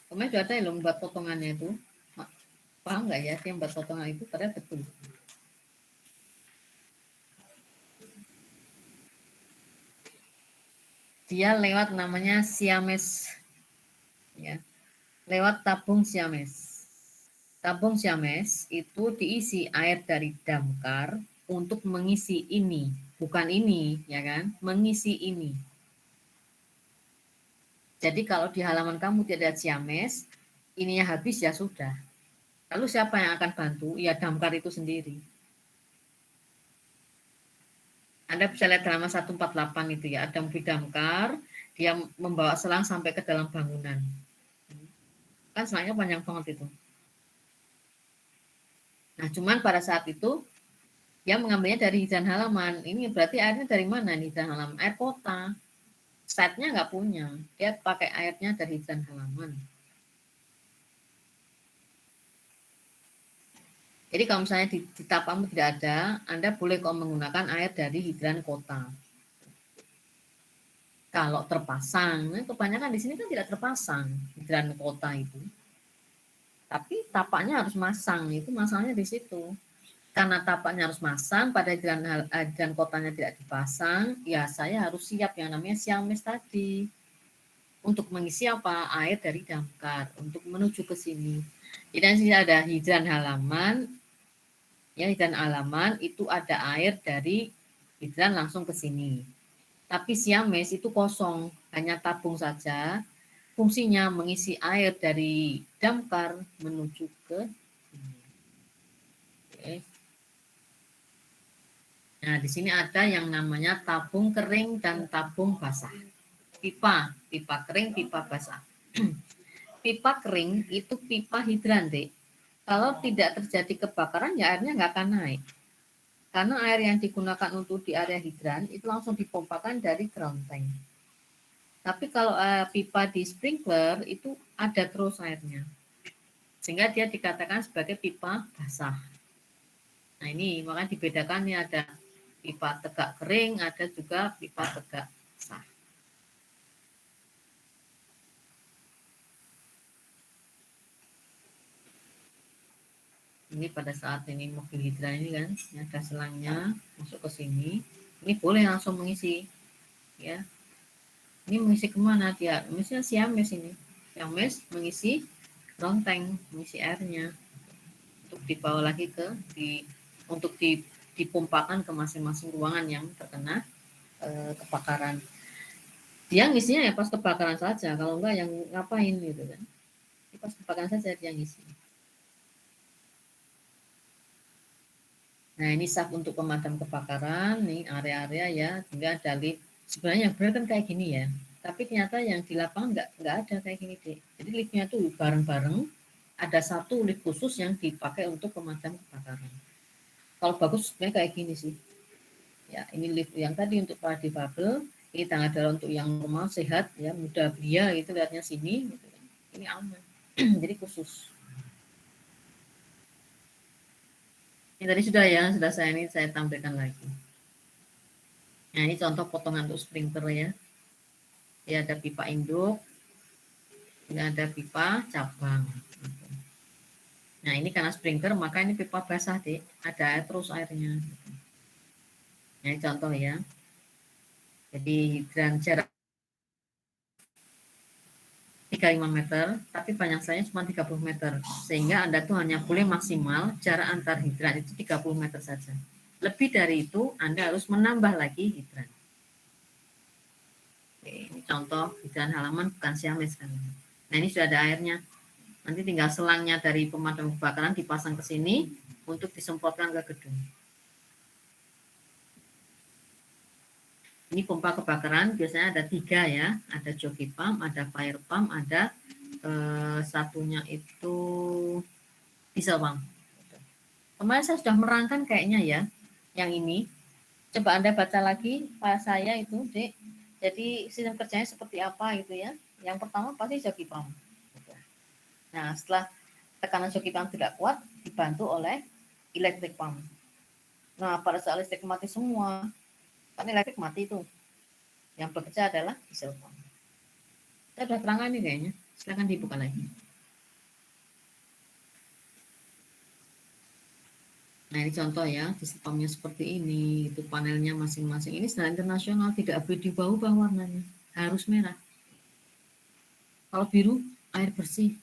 Kemarin sudah ada yang membuat potongannya itu. Paham nggak ya, yang buat potongan itu padahal betul. dia lewat namanya Siames, ya, lewat tabung Siames. Tabung Siames itu diisi air dari damkar untuk mengisi ini, bukan ini, ya kan? Mengisi ini. Jadi kalau di halaman kamu tidak ada Siames, ininya habis ya sudah. Lalu siapa yang akan bantu? Ya damkar itu sendiri. Anda bisa lihat halaman 148 itu ya, ada mobil damkar, dia membawa selang sampai ke dalam bangunan. Kan selangnya panjang banget itu. Nah, cuman pada saat itu dia mengambilnya dari hidran halaman. Ini berarti airnya dari mana nih hidran halaman? Air kota. Site-nya nggak punya. Dia pakai airnya dari hidran halaman. Jadi kalau misalnya di tapamu tidak ada, Anda boleh kok menggunakan air dari hidran kota. Kalau terpasang, kebanyakan di sini kan tidak terpasang hidran kota itu. Tapi tapaknya harus masang, itu masalahnya di situ. Karena tapaknya harus masang, pada hidran kotanya tidak dipasang, ya saya harus siap yang namanya Siames tadi. Untuk mengisi apa? Air dari damkar, untuk menuju ke sini. Jadi di sini ada hidran halaman, ya hidran halaman itu ada air dari hidran langsung ke sini. Tapi Siames itu kosong, hanya tabung saja. Fungsinya mengisi air dari damkar menuju ke sini. Oke. Nah, di sini ada yang namanya tabung kering dan tabung basah. Pipa kering, pipa basah. Pipa kering itu pipa hidran, Dek. Kalau tidak terjadi kebakaran, ya airnya nggak akan naik. Karena air yang digunakan untuk di area hidran itu langsung dipompakan dari ground tank. Tapi kalau pipa di sprinkler itu ada terus airnya. Sehingga dia dikatakan sebagai pipa basah. Nah ini makanya dibedakan nih, ada pipa tegak kering, ada juga pipa tegak basah. Ini pada saat ini mobil hidran ini kan, ini ada selangnya masuk ke sini. Ini boleh langsung mengisi, ya. Ini mengisi kemana dia? Misalnya Siames ini, Siames mengisi ground tank, mengisi airnya untuk dibawa lagi untuk dipompakan ke masing-masing ruangan yang terkena kebakaran. Dia ngisinya ya pas kebakaran saja, kalau enggak yang ngapain gitu kan? Pas kebakaran saja dia ngisi. Nah ini saf untuk pemadam kebakaran, nih area-area ya, tinggal ada lift. Sebenarnya yang benar kan kayak gini ya, tapi ternyata yang di lapangan nggak ada kayak gini deh. Jadi liftnya tuh bareng-bareng, ada satu lift khusus yang dipakai untuk pemadam kebakaran. Kalau bagus sebenarnya kayak gini sih. Ya ini lift yang tadi untuk para difabel, ini tangga darurat untuk yang normal sehat ya, muda belia gitu lihatnya sini, gitu kan. Ini aman. Jadi khusus. Ini tadi sudah ya, sudah saya tampilkan lagi. Nah ini contoh potongan untuk sprinkler ya. Ini ada pipa induk, ini ada pipa cabang. Nah ini karena sprinkler maka ini pipa basah deh, ada air terus airnya. Nah ini contoh ya. Jadi hidran jarak 35 meter, tapi panjang saya cuma 30 meter. Sehingga Anda tuh hanya boleh maksimal jarak antar hidran itu 30 meter saja. Lebih dari itu, Anda harus menambah lagi hidran. Oke, ini contoh hidran halaman bukan Siames kan. Nah ini sudah ada airnya. Nanti tinggal selangnya dari pemadam kebakaran dipasang ke sini untuk disemprotkan ke gedung. Ini pompa kebakaran biasanya ada 3 ya, ada joki pump, ada fire pump, ada satunya itu diesel pump. Kemarin saya sudah merangkan kayaknya ya, yang ini. Coba Anda baca lagi Pak saya itu, Dek. Jadi sistem kerjanya seperti apa gitu ya. Yang pertama pasti joki pump. Nah setelah tekanan joki pump tidak kuat, dibantu oleh electric pump. Nah pada saat listrik mati semua, kan elektrik mati itu. Yang bekerja adalah diesel pump. Kita sudah terangkan ini kayaknya. Silakan dibuka lagi. Nah ini contoh ya, diesel pumpnya seperti ini. Itu panelnya masing-masing. Ini standar internasional, tidak boleh diubah-ubah warnanya. harus merah. Kalau biru, air bersih.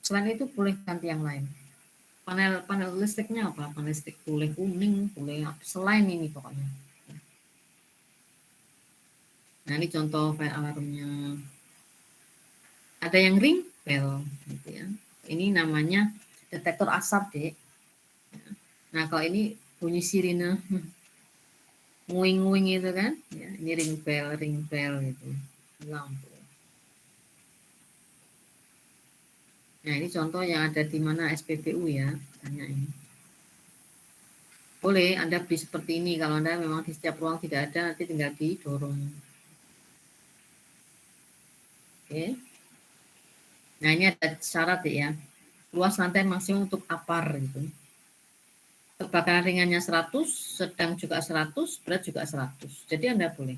Selain itu boleh ganti yang lain. Panel listriknya apa? Panel listrik boleh kuning, boleh apa, selain ini pokoknya. Nah, ini contoh fire alarmnya. Ada yang ring bell gitu ya. Ini namanya detektor asap, Dek. Nah, kalau ini bunyi sirine nguing-nguing itu kan, ya, ini ring bell gitu. Lampu. Nah, ini contoh yang ada di mana SPBU ya, tanya ini. Boleh Anda beli seperti ini kalau Anda memang di setiap ruang tidak ada, nanti tinggal didorong. Oke. Nah, ini ada syarat ya. Luas lantai maksimum untuk apar gitu. Kebakaran ringannya 100, sedang juga 100, berat juga 100. Jadi Anda boleh.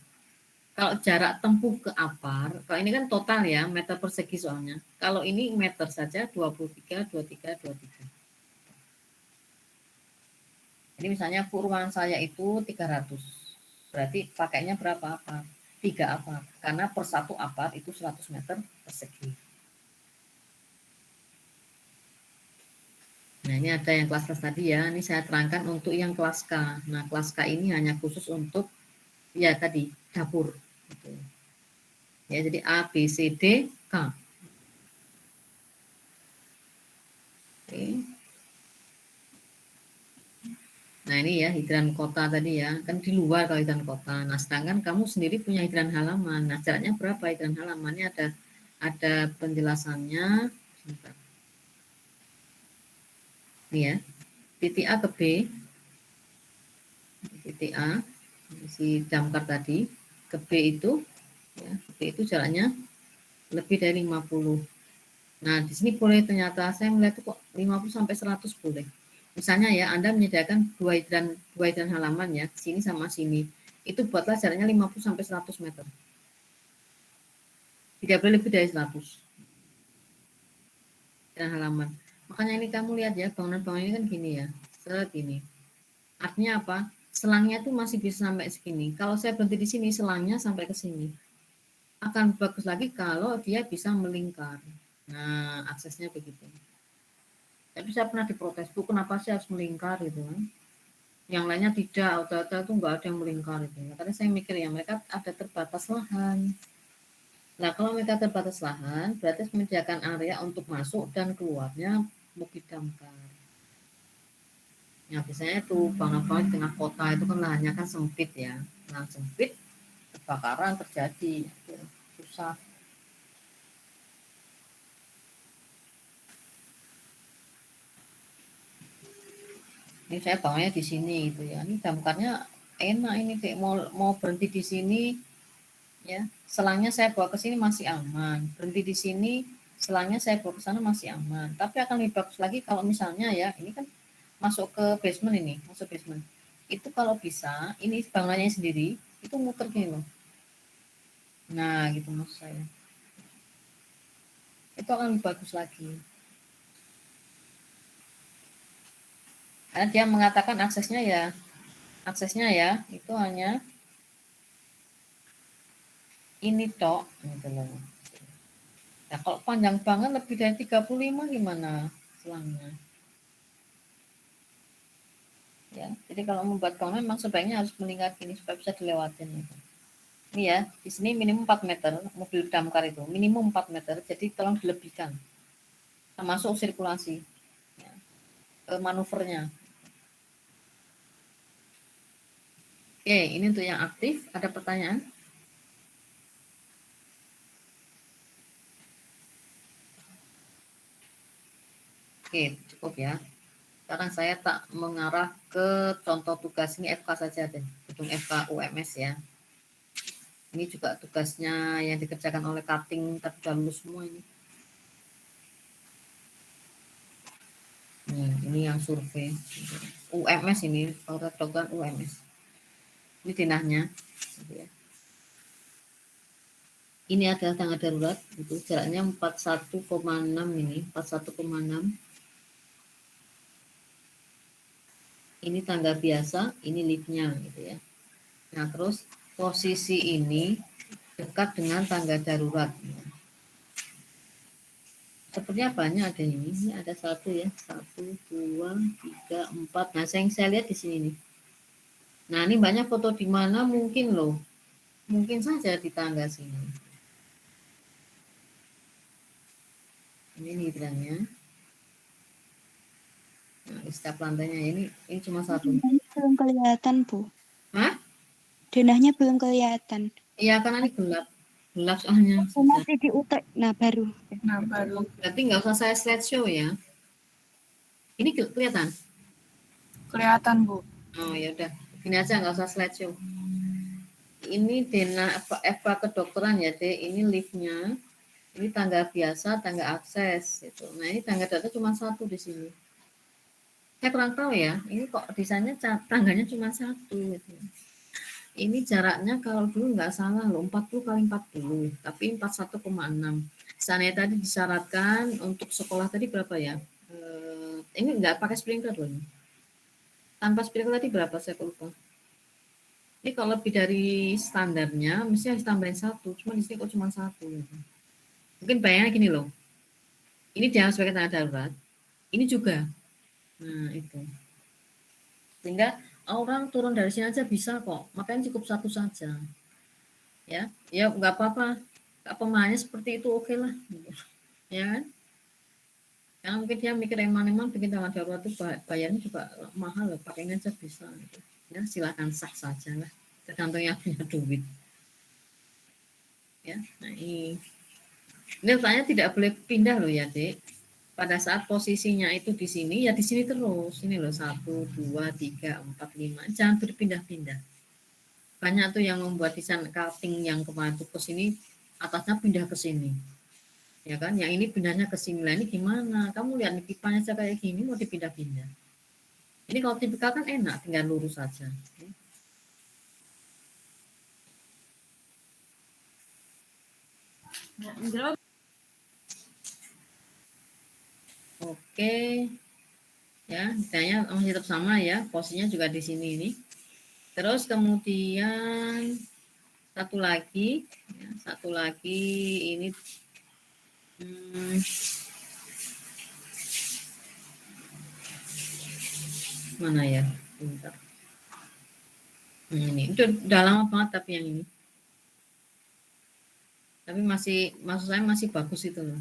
Kalau jarak tempuh ke apar, kalau ini kan total ya, meter persegi soalnya. Kalau ini meter saja 23, 23, 23. Jadi misalnya ruangan saya itu 300. Berarti pakainya berapa apar? 3 apar. Karena per satu apar itu 100 meter persegi. Nah, ini ada yang kelas-kelas tadi ya. Ini saya terangkan untuk yang kelas K. Nah, kelas K ini hanya khusus untuk ya tadi dapur. Gitu. Ya, jadi A, B, C, D, K. Oke. Nah, ini ya hidran kota tadi ya. Kan di luar kalau hidran kota. Nah, sedangkan kamu sendiri punya hidran halaman. Nah, jaraknya berapa hidran halamannya? Ada penjelasannya. Sebentar. Ini ya. Titik A ke B. Titik A si damkar tadi ke B itu ya, B itu jaraknya lebih dari 50. Nah, di sini boleh ternyata saya melihat kok 50 sampai 100 boleh. Misalnya ya, Anda menyediakan dua hidran halaman ya, sini sama sini. Itu buatlah jaraknya 50 sampai 100 meter. Tidak boleh lebih dari 100 hidran halaman. Makanya ini kamu lihat ya, bangunan-bangunan ini kan gini ya, segini. Artinya apa? Selangnya tuh masih bisa sampai segini. Kalau saya berhenti di sini, selangnya sampai ke sini. Akan bagus lagi kalau dia bisa melingkar. Nah, aksesnya begitu. Tapi saya pernah diprotes, Bu, kenapa sih harus melingkar gitu kan? Yang lainnya tidak, auto-auto itu nggak ada yang melingkar itu. Karena saya mikir ya, mereka ada terbatas lahan. Nah, kalau mereka terbatas lahan, berarti menyediakan area untuk masuk dan keluarnya mobil damkar. Ya, biasanya itu bangunan-bangunan di tengah kota itu kan lahannya kan sempit ya. Nah, sempit, kebakaran terjadi. Susah. Ini saya bangunnya di sini gitu ya. Ini damkarnya enak ini kayak mau berhenti di sini ya. Selangnya saya bawa ke sini masih aman. Berhenti di sini, selangnya saya bawa ke sana masih aman. Tapi akan lebih bagus lagi kalau misalnya ya, ini kan masuk ke basement ini, masuk basement. Itu kalau bisa, ini bangunannya sendiri, itu muter gini loh. Nah, gitu maksud saya. Itu akan lebih bagus lagi. Karena dia mengatakan aksesnya ya itu hanya ini tok gitu loh. Nah, kalau panjang banget lebih dari 35 gimana selangnya? Ya, jadi kalau membuat bangunan memang sebaiknya harus melingkar gini supaya bisa dilewatin gitu. Ini ya, di sini minimum 4 meter, mobil damkar itu minimum 4 meter, jadi tolong dilebihkan. Termasuk sirkulasi, ya, manuvernya. Oke, ini untuk yang aktif, ada pertanyaan? Oke, cukup ya. Sekarang saya tak mengarah ke contoh tugas ini FK saja deh, gedung FK UMS ya. Ini juga tugasnya yang dikerjakan oleh cutting tapi sudah lulus semua ini. Ini yang survei UMS ini, program UMS. Ini dinahnya. Gitu ya. Ini adalah tangga darurat, itu jaraknya 41,6 ini, 41,6. Ini tangga biasa, ini liftnya gitu ya. Nah, terus posisi ini dekat dengan tangga darurat. Sepertinya banyak ada ini. Ini ada satu ya, 1, 2, 3, 4. Nah, saya lihat di sini nih. Nah, ini banyak foto di mana mungkin loh. Mungkin saja di tangga sini. Ini hidrannya. Nah, setiap lantainya ini cuma satu. Belum kelihatan, Bu. Hah? Denahnya belum kelihatan. Iya, karena ini gelap. Gelap soalnya. Masih diutek. Nah, baru. Nah, baru Berarti nggak usah saya slideshow ya. Ini kelihatan? kelihatan, Bu. Oh ya udah, gini aja nggak usah slideshow. Ini Dena Eva kedokteran ya, Dek. Ini liftnya. Ini tangga biasa, tangga akses gitu. Nah, ini tangga datar cuma satu di sini. Saya kurang tahu ya, ini kok desainnya tangganya cuma satu gitu. Ini jaraknya kalau dulu nggak salah loh, 40 kali 40, tapi 41,6. Sana tadi disyaratkan untuk sekolah tadi berapa ya? Ini nggak pakai sprinkler loh ini. Tanpa sprinkler tadi berapa saya lupa. Ini kalau lebih dari standarnya, mesti harus tambahin satu. Cuma di sini kok cuma satu. Gitu. Mungkin bayangnya gini loh. Ini dianggap sebagai tangga darurat. Ini juga. Nah itu. Sehingga orang turun dari sini aja bisa kok. Makanya cukup satu saja. Ya nggak apa-apa. Pemahamannya seperti itu oke lah. Ya kan? Karena mungkin dia mikir emang bikin tangga darurat itu bayarnya juga mahal loh. Pakainya aja bisa. Gitu. Ya silakan sah saja lah. Tergantung yang punya duit. Ya, nah ini letaknya tidak boleh pindah loh ya, Dek. Pada saat posisinya itu di sini, ya di sini terus. Ini loh 1, 2, 3, 4, 5. Jangan berpindah-pindah. Banyak tuh yang membuat desain cutting yang kemarin tuh ke sini, atasnya pindah ke sini. Ya kan? Yang ini pindahnya ke sini. Lah ini gimana? Kamu lihat nih pipanya aja kayak gini mau dipindah-pindah. Ini kalau tipikal kan enak, tinggal lurus saja. Oke, ya, misalnya masih tetap sama ya, posisinya juga di sini ini. Terus kemudian satu lagi ini mana ya? Bentar. Ini udah lama banget tapi yang ini. Tapi maksud saya masih bagus itu loh.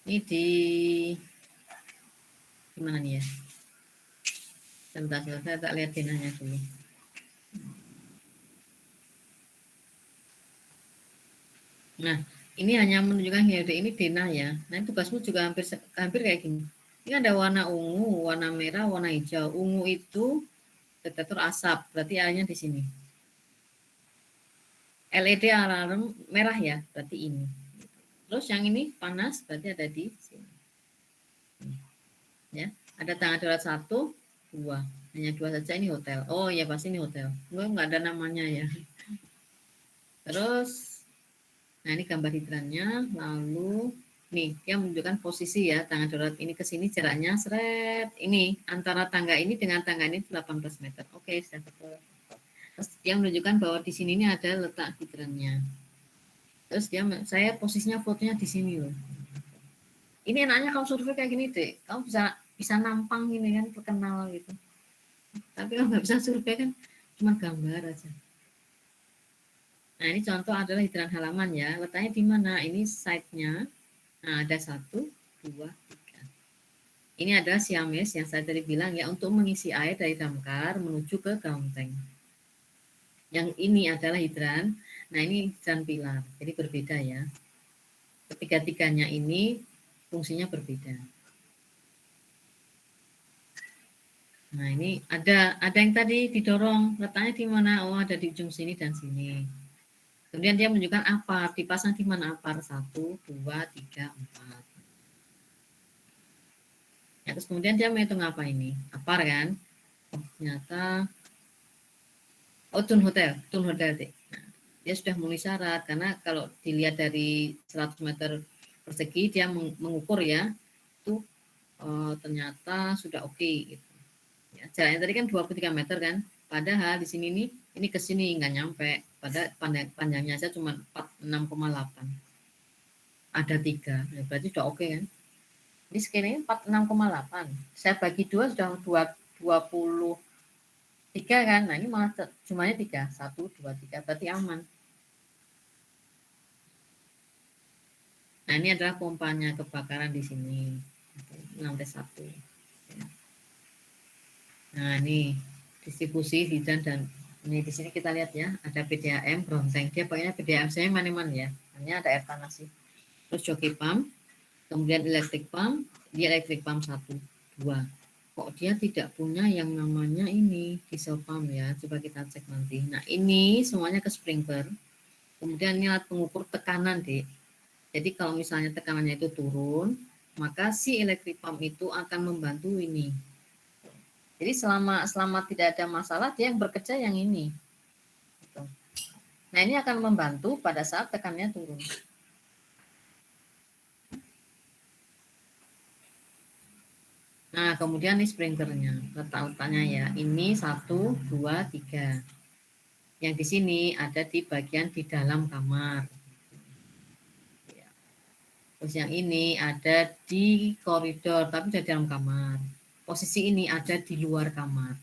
Ini gimana nih ya? Sebentar, saya tak lihat denahnya dulu. Nah, ini hanya menunjukkan ini denah ya. Nah, tugasmu juga hampir kayak gini. Ini ada warna ungu, warna merah, warna hijau. Ungu itu detektor asap, berarti A-nya di sini. LED alarm merah ya, berarti ini. Terus yang ini panas, berarti ada di sini. Ya, ada tangga darurat 1, 2. Hanya 2 saja, ini hotel. Oh ya pasti ini hotel. Enggak ada namanya ya. Terus, nah ini gambar hidrannya. Lalu, nih dia menunjukkan posisi ya tangga darurat ini ke sini jaraknya seret. Ini antara tangga ini dengan tangga ini 18 meter. Oke, saya betul. Terus dia menunjukkan bahwa di sini ini ada letak hidrannya. Terus saya posisinya fotonya di sini loh. Ini enaknya kalau survei kayak gini deh. Kamu bisa nampang gini kan, terkenal gitu. Tapi kalau nggak bisa survei kan cuma gambar aja. Nah ini contoh adalah hidran halaman ya. Letaknya di mana? Ini site-nya. Nah ada 1, 2, 3. Ini adalah Siames yang saya tadi bilang ya untuk mengisi air dari damkar menuju ke gaunteng. Yang ini adalah hidran. Nah ini hidran pilar. Jadi berbeda ya. Ketiga-tiganya ini fungsinya berbeda. Nah ini ada yang tadi didorong, letaknya di mana? Oh ada di ujung sini dan sini. Kemudian dia menunjukkan apar, dipasang di mana apar? 1, 2, 3, 4. Ya, terus kemudian dia menghitung apa ini? Apar kan? Oh, ternyata tun hotel deh. Nah, dia sudah memenuhi syarat karena kalau dilihat dari 100 meter persegi dia mengukur ya itu ternyata sudah oke gitu. Ya, jaraknya tadi kan 23 meter kan, Padahal di sini nih, ini ke sini nggak nyampe. Pada panjangnya saya cuma 46,8. Ada 3, ya berarti sudah oke kan? Ini skillnya 46,8. Saya bagi 2 sudah 23 kan? Nah ini malah cumanya 3, 1, 2, 3, berarti aman. Nah ini adalah pompanya kebakaran di sini, lantai 1. Nah ini distribusi hujan dan ini di sini kita lihat ya, ada PDAM, Bronteng. Dia pakainya PDAM saya mana-mana ya, hanya ada air panas sih. Terus joki pump, kemudian electric pump, dia electric pump 1, 2. Kok dia tidak punya yang namanya ini diesel pump ya? Coba kita cek nanti. Nah ini semuanya ke sprinkler. Kemudian ini alat pengukur tekanan deh. Jadi kalau misalnya tekanannya itu turun, maka si electric pump itu akan membantu ini. Jadi selama tidak ada masalah dia yang bekerja yang ini. Nah ini akan membantu pada saat tekanannya turun. Nah, kemudian ini sprinklernya, letak-letaknya ya. Ini 1, 2, 3. Yang di sini ada di bagian di dalam kamar. Terus yang ini ada di koridor, tapi di dalam kamar. Posisi ini ada di luar kamar.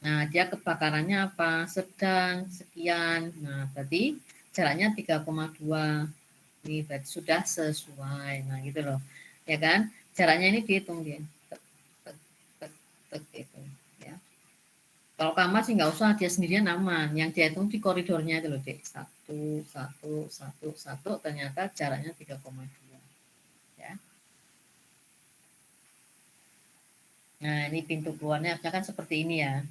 Nah, dia kebakarannya apa? Sedang, sekian. Nah, berarti jaraknya 3,2. Ini berarti sudah sesuai. Nah, gitu loh. Ya kan? Jaraknya ini dihitung dia. Gitu, ya. Kalau kamar sih nggak usah, dia sendirian aman. Yang dia hitung di koridornya itu loh, Dek. 1, 1, 1, 1, ternyata jaraknya 3,2. Ya. Nah, ini pintu keluarnya harusnya kan seperti ini ya.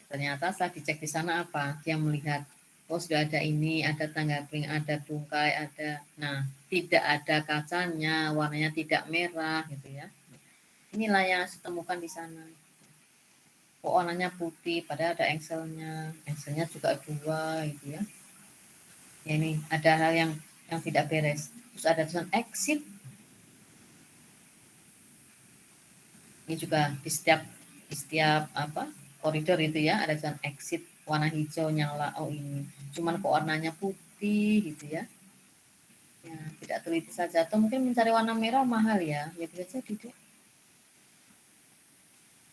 Ternyata setelah dicek di sana apa? Dia melihat, oh sudah ada ini, ada tangga pring, ada tungkai, ada. Nah, tidak ada kacanya, warnanya tidak merah gitu ya. Inilah yang saya temukan di sana. Kok warnanya putih, padahal ada engselnya. Engselnya juga 2 gitu ya. Ya ini ada hal yang tidak beres. Terus ada tulisan exit. Ini juga di setiap apa koridor itu ya ada tulisan exit warna hijau nyala. Oh ini cuman kok warnanya putih gitu ya. Ya tidak teliti saja atau mungkin mencari warna merah mahal ya bisa jadi.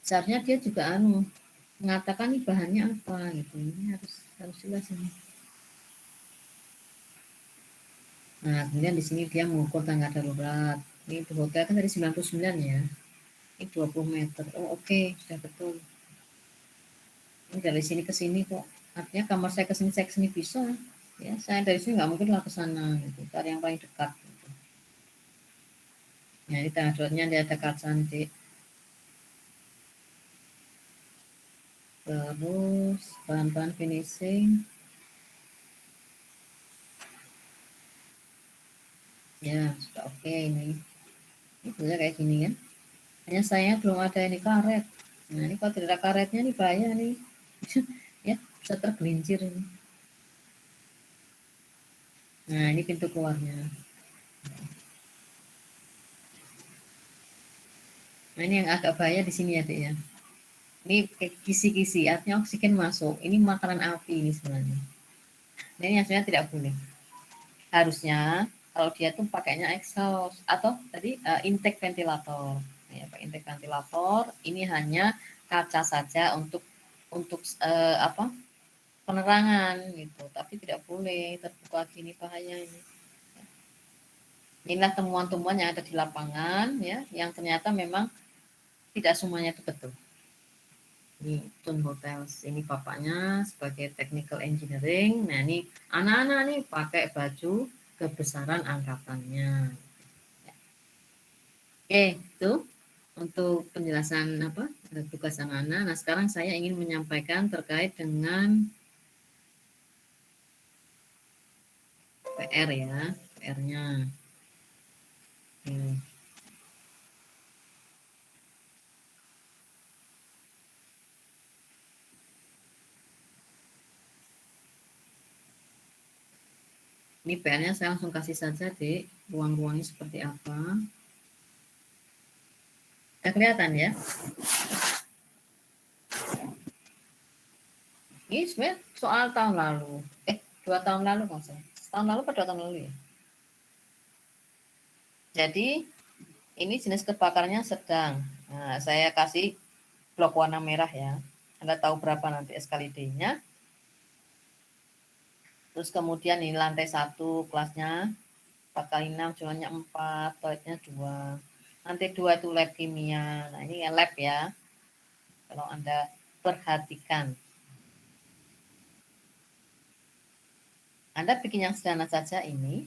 Seharusnya dia juga mengatakan nih bahannya apa gitu. Ini harus jelas ini. Nah kemudian di sini dia mengukur tangga darurat. Ini di hotel kan dari 99 ya. Ini 20 meter. Oh oke, sudah betul. Ini dari sini ke sini kok. Artinya kamar saya ke sini bisa. Ya, saya dari sini nggak mungkin lah ke sana gitu. Cari yang paling dekat gitu. Ya, ini tangga daruratnya dia ada kaca nanti. Terus bahan-bahan finishing. Ya, sudah oke ini. Ini bisa kayak gini kan. Hanya saya belum ada ini karet. Nah, ini kalau tidak ada karetnya nih bahaya nih. Ya, bisa tergelincir ini. Nah, ini pintu keluarnya. Nah, ini yang agak bahaya di sini ya, Dek ya. Ini kayak kisi-kisi, artinya oksigen masuk. Ini makanan api ini sebenarnya. Nah, ini yang sebenarnya tidak boleh. Harusnya kalau dia tuh pakainya exhaust atau tadi intake ventilator. Ya, Pak, intake ventilator ini hanya kaca saja untuk apa? Penerangan gitu, tapi tidak boleh terbuka gini bahaya ini. Inilah temuan-temuan yang ada di lapangan ya, yang ternyata memang tidak semuanya itu betul. Ini Tun Hotels, ini bapaknya sebagai technical engineering. Nah ini anak-anak nih pakai baju kebesaran angkatannya. Oke, itu untuk penjelasan apa tugas anak-anak. Nah sekarang saya ingin menyampaikan terkait dengan PR ya, PR-nya. Ini PR-nya saya langsung kasih saja, Dek. Ruang-ruangnya seperti apa. Sudah kelihatan ya? Ini sebenarnya soal tahun lalu. 2 tahun lalu kan saya. Tahun lalu atau 2 tahun lalu ya? Jadi ini jenis kebakarannya sedang. Nah, saya kasih blok warna merah ya. Anda tahu berapa nanti skala D-nya. Terus kemudian ini lantai 1 kelasnya 4x6, jumlahnya 4, toiletnya 2. Lantai 2 itu lab kimia. Nah ini ya lab ya. Kalau Anda perhatikan. Anda bikin yang sederhana saja ini.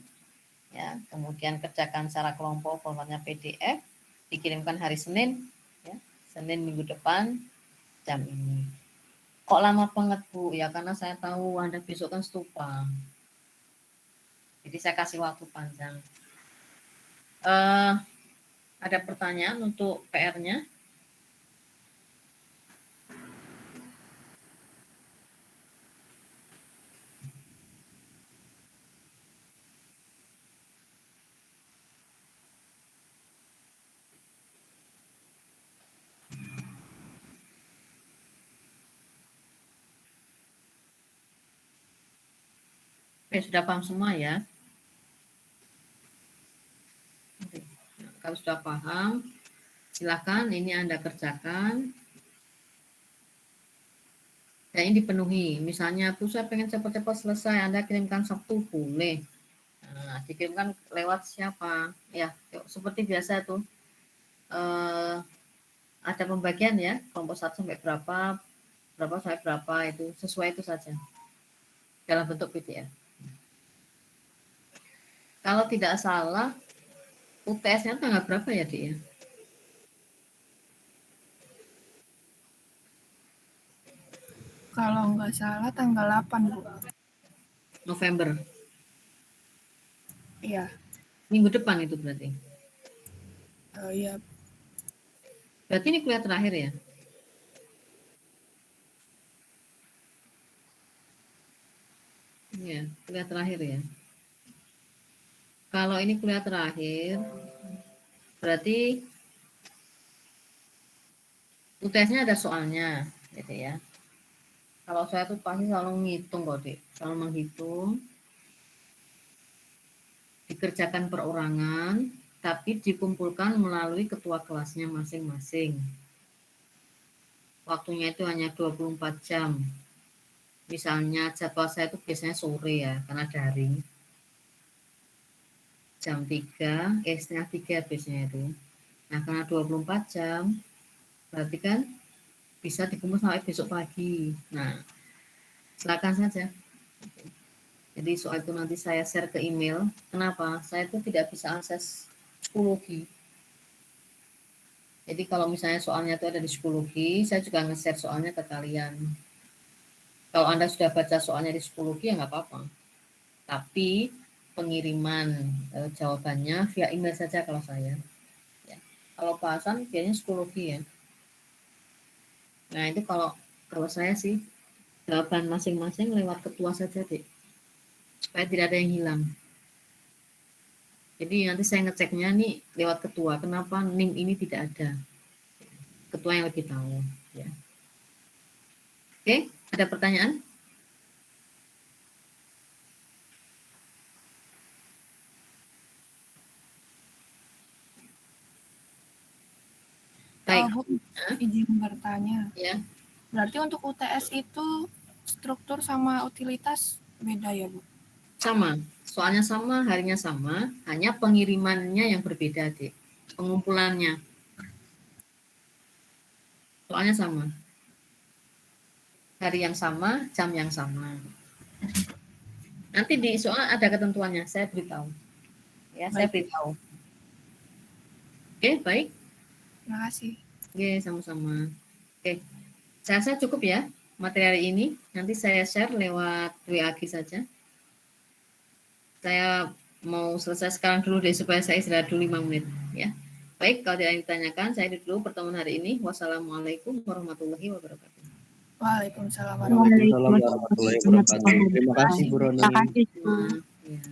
Ya, kemudian kerjakan secara kelompok, formatnya PDF, dikirimkan hari Senin, ya, Senin minggu depan, jam ini. Kok lama banget Bu? Ya karena saya tahu Anda besok kan stupa. Jadi saya kasih waktu panjang. Ada pertanyaan untuk PR-nya? Sudah paham semua ya? Oke. Nah, kalau sudah paham, silakan ini Anda kerjakan. Dan ini dipenuhi. Misalnya, Bu, saya pengen cepat-cepat selesai, Anda kirimkan Sabtu, boleh. Nah, dikirimkan lewat siapa? Ya, seperti biasa tuh. Ada pembagian ya, kelompok 1 sampai berapa sampai berapa, itu sesuai itu saja. Dalam bentuk PDF. Kalau tidak salah, UTS-nya tanggal berapa ya, Dik ya? Kalau nggak salah tanggal 8, Bu. November. Iya. Minggu depan itu berarti. Iya. Berarti ini kuliah terakhir ya? Iya, kuliah terakhir ya. Kalau ini kuliah terakhir, berarti UTS-nya ada soalnya, gitu ya. Kalau saya tuh pasti selalu ngitung kok, Dik. Selalu menghitung. Dikerjakan perorangan, tapi dikumpulkan melalui ketua kelasnya masing-masing. Waktunya itu hanya 24 jam. Misalnya jadwal saya itu biasanya sore ya, karena daring. Jam 3, setengah 3 biasanya itu. Nah, karena 24 jam, berarti kan bisa dikumpul sampai besok pagi. Nah, silakan saja. Jadi soal itu nanti saya share ke email. Kenapa? Saya itu tidak bisa akses psikologi. Jadi kalau misalnya soalnya itu ada di psikologi, saya juga nge-share soalnya ke kalian. Kalau Anda sudah baca soalnya di psikologi ya nggak apa-apa. Tapi pengiriman jawabannya via email saja kalau saya. Ya. Kalau bahasan biasanya psikologi ya. Nah itu kalau saya sih jawaban masing-masing lewat ketua saja deh, supaya tidak ada yang hilang. Jadi nanti saya ngeceknya nih lewat ketua, kenapa NIM ini tidak ada. Ketua yang lebih tahu. Ya. Oke, ada pertanyaan? Baik. Bu, izin bertanya. Ya. Berarti untuk UTS itu struktur sama utilitas beda ya, Bu? Sama, soalnya sama, harinya sama, hanya pengirimannya yang berbeda, Dik. Pengumpulannya. Soalnya sama. Hari yang sama, jam yang sama. Nanti di soal ada ketentuannya, saya beritahu. Ya, saya beritahu. Oke, baik. Terima kasih. Oke, sama-sama. Oke, saya rasa cukup ya materi ini. Nanti saya share lewat WA saja. Saya mau selesai sekarang dulu deh supaya saya istirahat dulu 5 menit. Ya, baik. Kalau tidak ditanyakan, saya dulu pertemuan hari ini. Wassalamualaikum warahmatullahi wabarakatuh. Waalaikumsalam Waalaikumsalam warahmatullahi wabarakatuh. Terima kasih Bu Roni. Terima kasih, Bu. Ya.